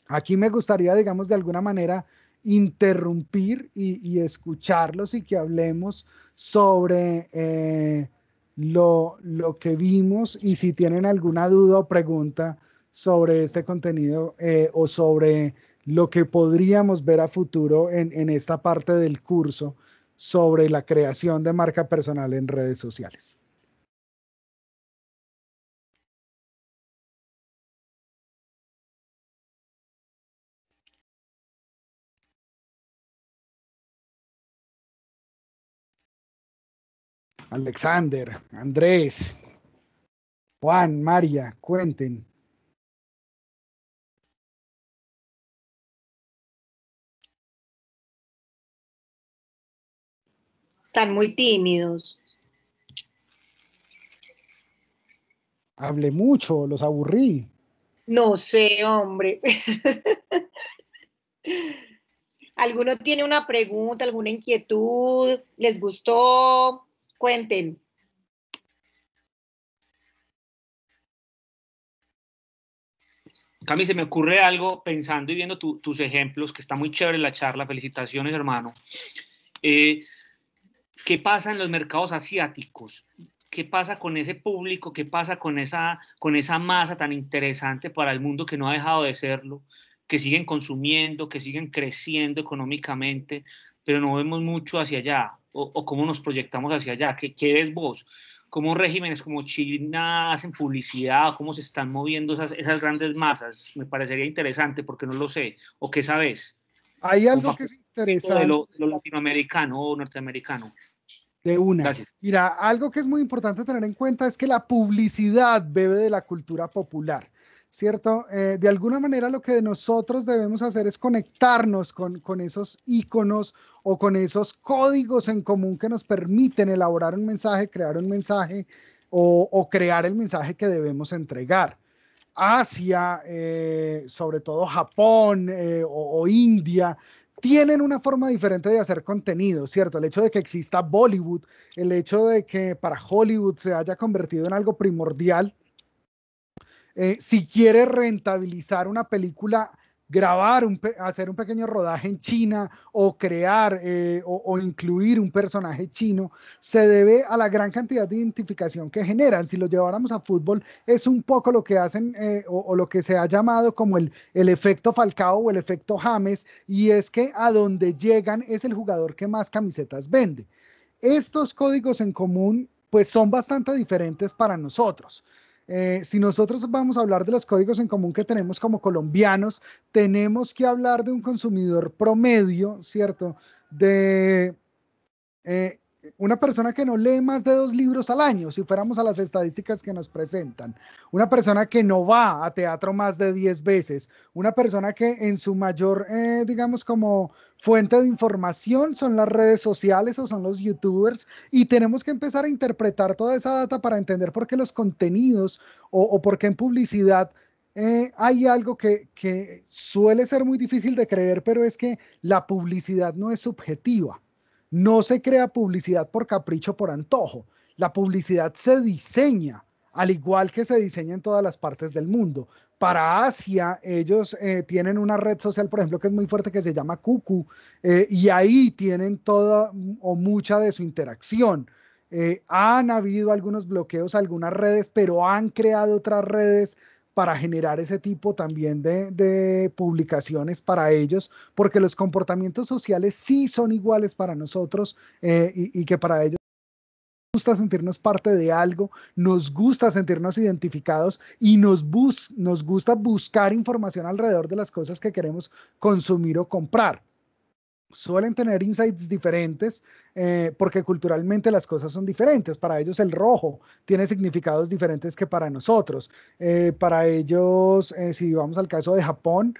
Aquí me gustaría, digamos, de alguna manera interrumpir y escucharlos y que hablemos sobre lo que vimos, y si tienen alguna duda o pregunta sobre este contenido o sobre lo que podríamos ver a futuro en esta parte del curso sobre la creación de marca personal en redes sociales. Alexander, Andrés, Juan, María, cuenten. Están muy tímidos. Hablé mucho, los aburrí. No sé, hombre. ¿Alguno tiene una pregunta, alguna inquietud? ¿Les gustó? Cuenten. Cami, se me ocurre algo pensando y viendo tus ejemplos, que está muy chévere la charla, felicitaciones, hermano. ¿Qué pasa en los mercados asiáticos? ¿Qué pasa con ese público? ¿Qué pasa con esa masa tan interesante para el mundo que no ha dejado de serlo? Que siguen consumiendo, que siguen creciendo económicamente, pero no vemos mucho hacia allá. O cómo nos proyectamos hacia allá. ¿Qué ves vos? ¿Cómo regímenes como China hacen publicidad? ¿Cómo se están moviendo esas grandes masas? Me parecería interesante porque no lo sé. ¿O qué sabes? Hay algo que es interesante. De lo latinoamericano o norteamericano. De una. Gracias. Mira, algo que es muy importante tener en cuenta es que la publicidad bebe de la cultura popular, ¿cierto? De alguna manera lo que nosotros debemos hacer es conectarnos con esos íconos o con esos códigos en común que nos permiten elaborar un mensaje, crear un mensaje o crear el mensaje que debemos entregar. Asia, sobre todo Japón o India, tienen una forma diferente de hacer contenido, ¿cierto? El hecho de que exista Bollywood, el hecho de que para Hollywood se haya convertido en algo primordial, si quiere rentabilizar una película, hacer un pequeño rodaje en China o crear o incluir un personaje chino, se debe a la gran cantidad de identificación que generan. Si lo lleváramos a fútbol, es un poco lo que hacen o lo que se ha llamado como el efecto Falcao o el efecto James, y es que a donde llegan es el jugador que más camisetas vende. Estos códigos en común pues son bastante diferentes para nosotros. Si nosotros vamos a hablar de los códigos en común que tenemos como colombianos, tenemos que hablar de un consumidor promedio, ¿cierto? De una persona que no lee más de 2 libros al año, si fuéramos a las estadísticas que nos presentan. Una persona que no va a teatro más de 10 veces. Una persona que en su mayor, digamos, como fuente de información son las redes sociales o son los youtubers, y tenemos que empezar a interpretar toda esa data para entender por qué los contenidos o por qué en publicidad hay algo que suele ser muy difícil de creer, pero es que la publicidad no es subjetiva. No se crea publicidad por capricho, por antojo. La publicidad se diseña, al igual que se diseña en todas las partes del mundo. Para Asia, ellos tienen una red social, por ejemplo, que es muy fuerte, que se llama Kuku, y ahí tienen toda o mucha de su interacción. Han habido algunos bloqueos a algunas redes, pero han creado otras redes para generar ese tipo también de publicaciones para ellos, porque los comportamientos sociales sí son iguales para nosotros y que para ellos nos gusta sentirnos parte de algo, nos gusta sentirnos identificados y nos gusta buscar información alrededor de las cosas que queremos consumir o comprar. Suelen tener insights diferentes porque culturalmente las cosas son diferentes. Para ellos el rojo tiene significados diferentes que para nosotros. Para ellos, si vamos al caso de Japón,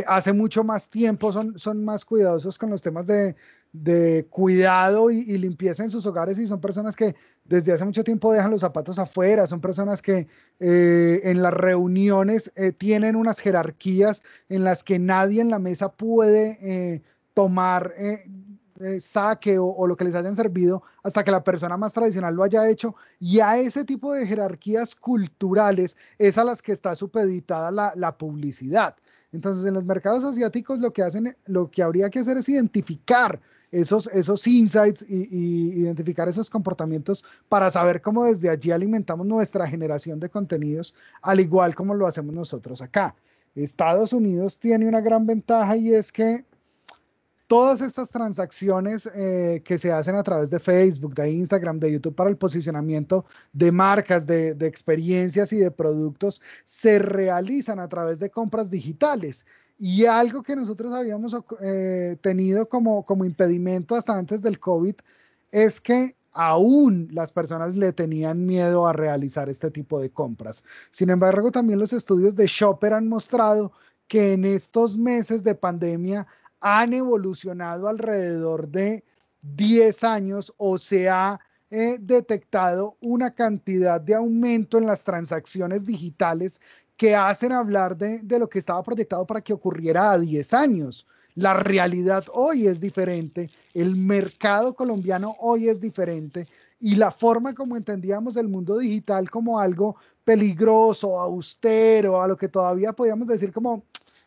hace mucho más tiempo son más cuidadosos con los temas de cuidado y limpieza en sus hogares, y son personas que desde hace mucho tiempo dejan los zapatos afuera, son personas que en las reuniones tienen unas jerarquías en las que nadie en la mesa puede tomar saque o lo que les hayan servido hasta que la persona más tradicional lo haya hecho, y a ese tipo de jerarquías culturales es a las que está supeditada la publicidad. Entonces, en los mercados asiáticos lo que habría que hacer es identificar esos insights y identificar esos comportamientos para saber cómo desde allí alimentamos nuestra generación de contenidos, al igual como lo hacemos nosotros acá. Estados Unidos tiene una gran ventaja, y es que todas estas transacciones que se hacen a través de Facebook, de Instagram, de YouTube para el posicionamiento de marcas, de experiencias y de productos, se realizan a través de compras digitales. Y algo que nosotros habíamos tenido como impedimento hasta antes del COVID es que aún las personas le tenían miedo a realizar este tipo de compras. Sin embargo, también los estudios de Shopper han mostrado que en estos meses de pandemia han evolucionado alrededor de 10 años, o se ha detectado una cantidad de aumento en las transacciones digitales que hacen hablar de lo que estaba proyectado para que ocurriera a 10 años. La realidad hoy es diferente, el mercado colombiano hoy es diferente y la forma como entendíamos el mundo digital como algo peligroso, austero, a lo que todavía podíamos decir como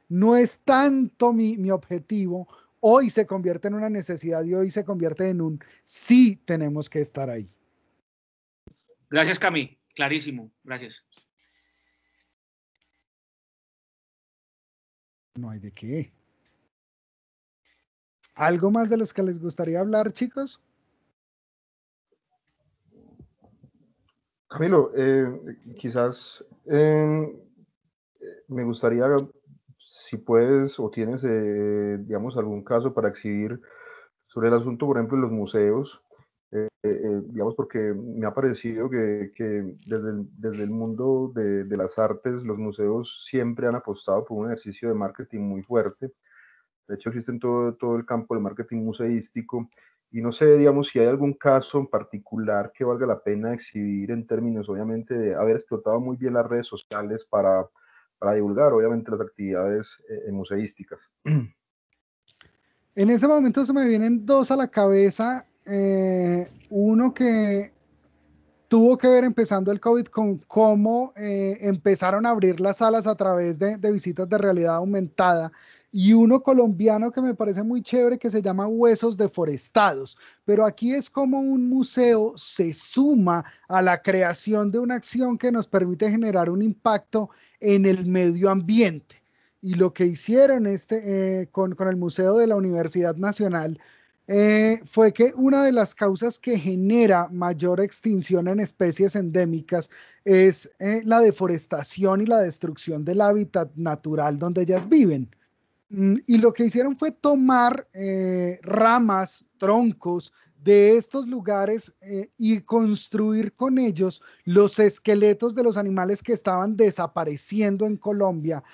no es tanto mi objetivo, hoy se convierte en una necesidad y hoy se convierte en un sí tenemos que estar ahí. Gracias, Cami. Clarísimo. Gracias. No hay de qué. ¿Algo más de los que les gustaría hablar, chicos? Camilo, quizás me gustaría, si puedes o tienes, digamos, algún caso para exhibir sobre el asunto, por ejemplo, en los museos, digamos, porque me ha parecido que desde el mundo de las artes, los museos siempre han apostado por un ejercicio de marketing muy fuerte. De hecho, existe en todo el campo del marketing museístico. Y no sé, digamos, si hay algún caso en particular que valga la pena exhibir en términos, obviamente, de haber explotado muy bien las redes sociales para divulgar, obviamente, las actividades museísticas. En ese momento se me vienen dos a la cabeza. Uno que tuvo que ver empezando el COVID con cómo empezaron a abrir las salas a través de visitas de realidad aumentada. Y uno colombiano que me parece muy chévere que se llama Huesos Deforestados. Pero aquí es como un museo se suma a la creación de una acción que nos permite generar un impacto en el medio ambiente. Y lo que hicieron con el Museo de la Universidad Nacional fue que una de las causas que genera mayor extinción en especies endémicas es la deforestación y la destrucción del hábitat natural donde ellas viven. Y lo que hicieron fue tomar ramas, troncos de estos lugares y construir con ellos los esqueletos de los animales que estaban desapareciendo en Colombia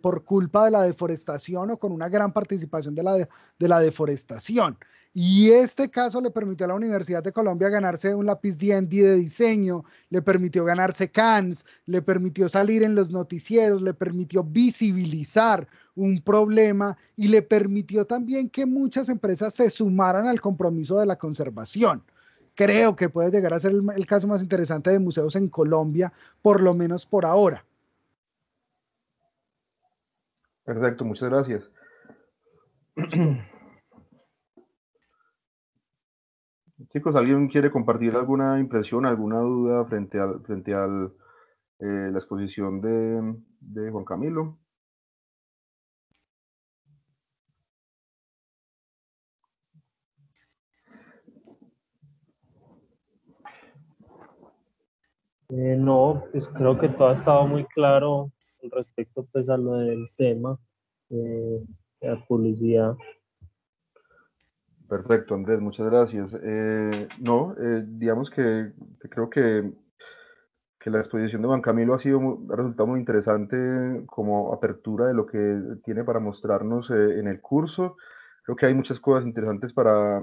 por culpa de la deforestación o con una gran participación de la deforestación. Y este caso le permitió a la Universidad de Colombia ganarse un lápiz D&D de diseño, le permitió ganarse Cannes, le permitió salir en los noticieros, le permitió visibilizar un problema y le permitió también que muchas empresas se sumaran al compromiso de la conservación. Creo que puede llegar a ser el caso más interesante de museos en Colombia, por lo menos por ahora. Perfecto, muchas gracias. Chicos, ¿alguien quiere compartir alguna impresión, alguna duda frente a la exposición de Juan Camilo? No, pues creo que todo ha estado muy claro con respecto pues a lo del tema de la publicidad. Perfecto, Andrés, muchas gracias. Digamos que creo que la exposición de Juan Camilo ha resultado muy interesante como apertura de lo que tiene para mostrarnos en el curso. Creo que hay muchas cosas interesantes para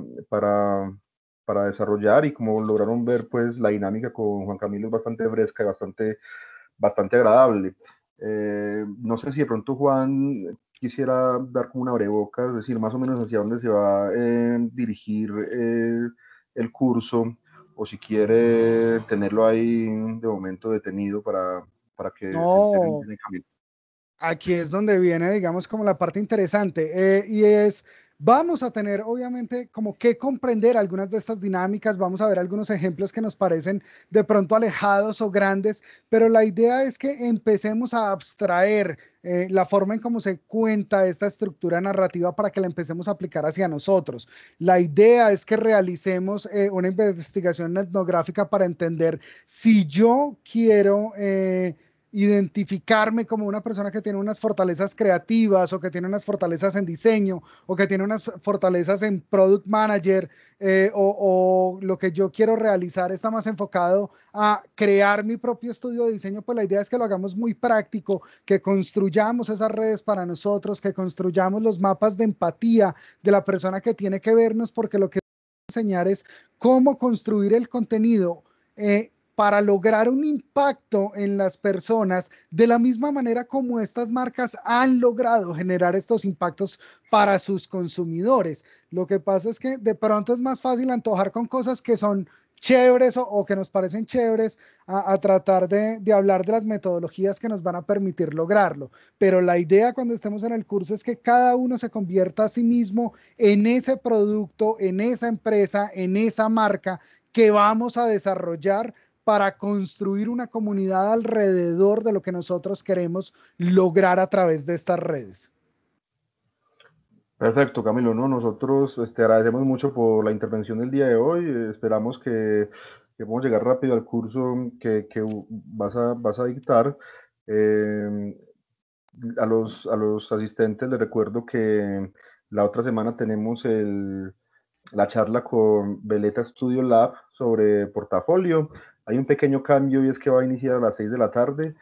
desarrollar y como lograron ver, pues la dinámica con Juan Camilo es bastante fresca y bastante agradable. No sé si de pronto Juan quisiera dar como una abrebocas, es decir, más o menos hacia dónde se va a dirigir el curso, o si quiere tenerlo ahí de momento detenido para que se entere en el camino. Aquí es donde viene, digamos, como la parte interesante, vamos a tener, obviamente, como que comprender algunas de estas dinámicas, vamos a ver algunos ejemplos que nos parecen de pronto alejados o grandes, pero la idea es que empecemos a abstraer la forma en cómo se cuenta esta estructura narrativa para que la empecemos a aplicar hacia nosotros. La idea es que realicemos una investigación etnográfica para entender si yo quiero identificarme como una persona que tiene unas fortalezas creativas o que tiene unas fortalezas en diseño o que tiene unas fortalezas en product manager o lo que yo quiero realizar está más enfocado a crear mi propio estudio de diseño, pues la idea es que lo hagamos muy práctico, que construyamos esas redes para nosotros, que construyamos los mapas de empatía de la persona que tiene que vernos, porque lo que enseñar es cómo construir el contenido para lograr un impacto en las personas de la misma manera como estas marcas han logrado generar estos impactos para sus consumidores. Lo que pasa es que de pronto es más fácil antojar con cosas que son chéveres o que nos parecen chéveres a tratar de hablar de las metodologías que nos van a permitir lograrlo. Pero la idea cuando estemos en el curso es que cada uno se convierta a sí mismo en ese producto, en esa empresa, en esa marca que vamos a desarrollar para construir una comunidad alrededor de lo que nosotros queremos lograr a través de estas redes. Perfecto, Camilo, ¿no? Nosotros te agradecemos mucho por la intervención del día de hoy. Esperamos que podamos llegar rápido al curso que vas a dictar. A los asistentes les recuerdo que la otra semana tenemos la charla con Veleta Studio Lab sobre portafolio. Hay un pequeño cambio y es que va a iniciar a las 6 de la tarde,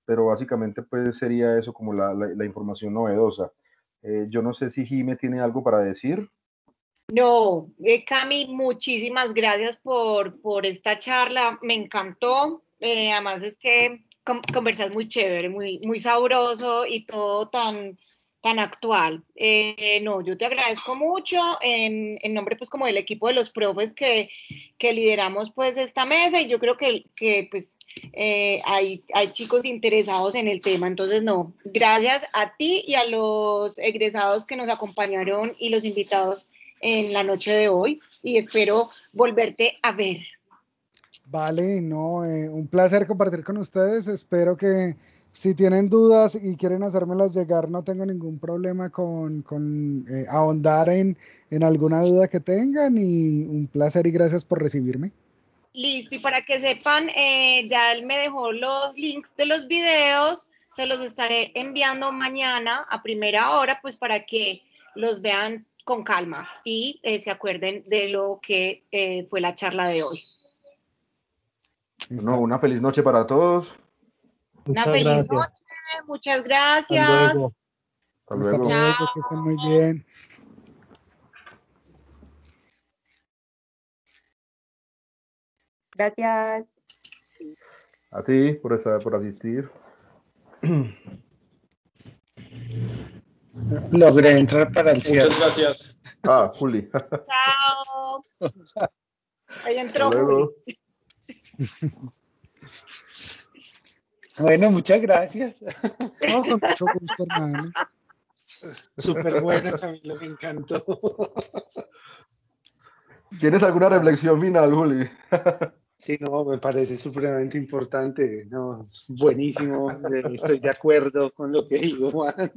pero básicamente pues sería eso como la información novedosa. Yo no sé si Jime tiene algo para decir. No, Cami, muchísimas gracias por esta charla, me encantó. Además es que conversas muy chévere, muy sabroso y todo tan actual. No, yo te agradezco mucho en nombre pues como del equipo de los profes que lideramos pues esta mesa, y yo creo que pues hay chicos interesados en el tema. Entonces no, gracias a ti y a los egresados que nos acompañaron y los invitados en la noche de hoy, y espero volverte a ver. Vale, no, un placer compartir con ustedes. Espero que si tienen dudas y quieren hacérmelas llegar, no tengo ningún problema con ahondar en alguna duda que tengan, y un placer y gracias por recibirme. Listo, y para que sepan, ya él me dejó los links de los videos, se los estaré enviando mañana a primera hora, pues para que los vean con calma y se acuerden de lo que fue la charla de hoy. Bueno, una feliz noche para todos. Una feliz noche, muchas gracias. Hasta luego. Hasta luego. Chao. Que estén muy bien. Gracias. A ti por asistir. Logré entrar para el cierre. Muchas gracias. Ah, Juli. Chao. Ahí entró Hasta luego. Juli. Bueno, muchas gracias. No, con mucho gusto, hermano. Súper bueno, Camilo, me encantó. ¿Tienes alguna reflexión final, Juli? Sí, no, me parece supremamente importante, no, buenísimo, estoy de acuerdo con lo que digo, Juan.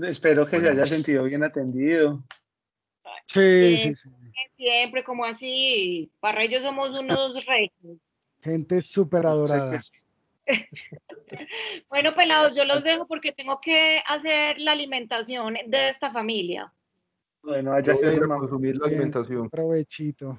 Espero que se haya sentido bien atendido. Sí. Siempre como así, para ellos somos unos reyes. Gente súper adorada. Bueno, pelados, yo los dejo porque tengo que hacer la alimentación de esta familia. Bueno, allá Yo voy a se ir a consumir la alimentación. Provechito.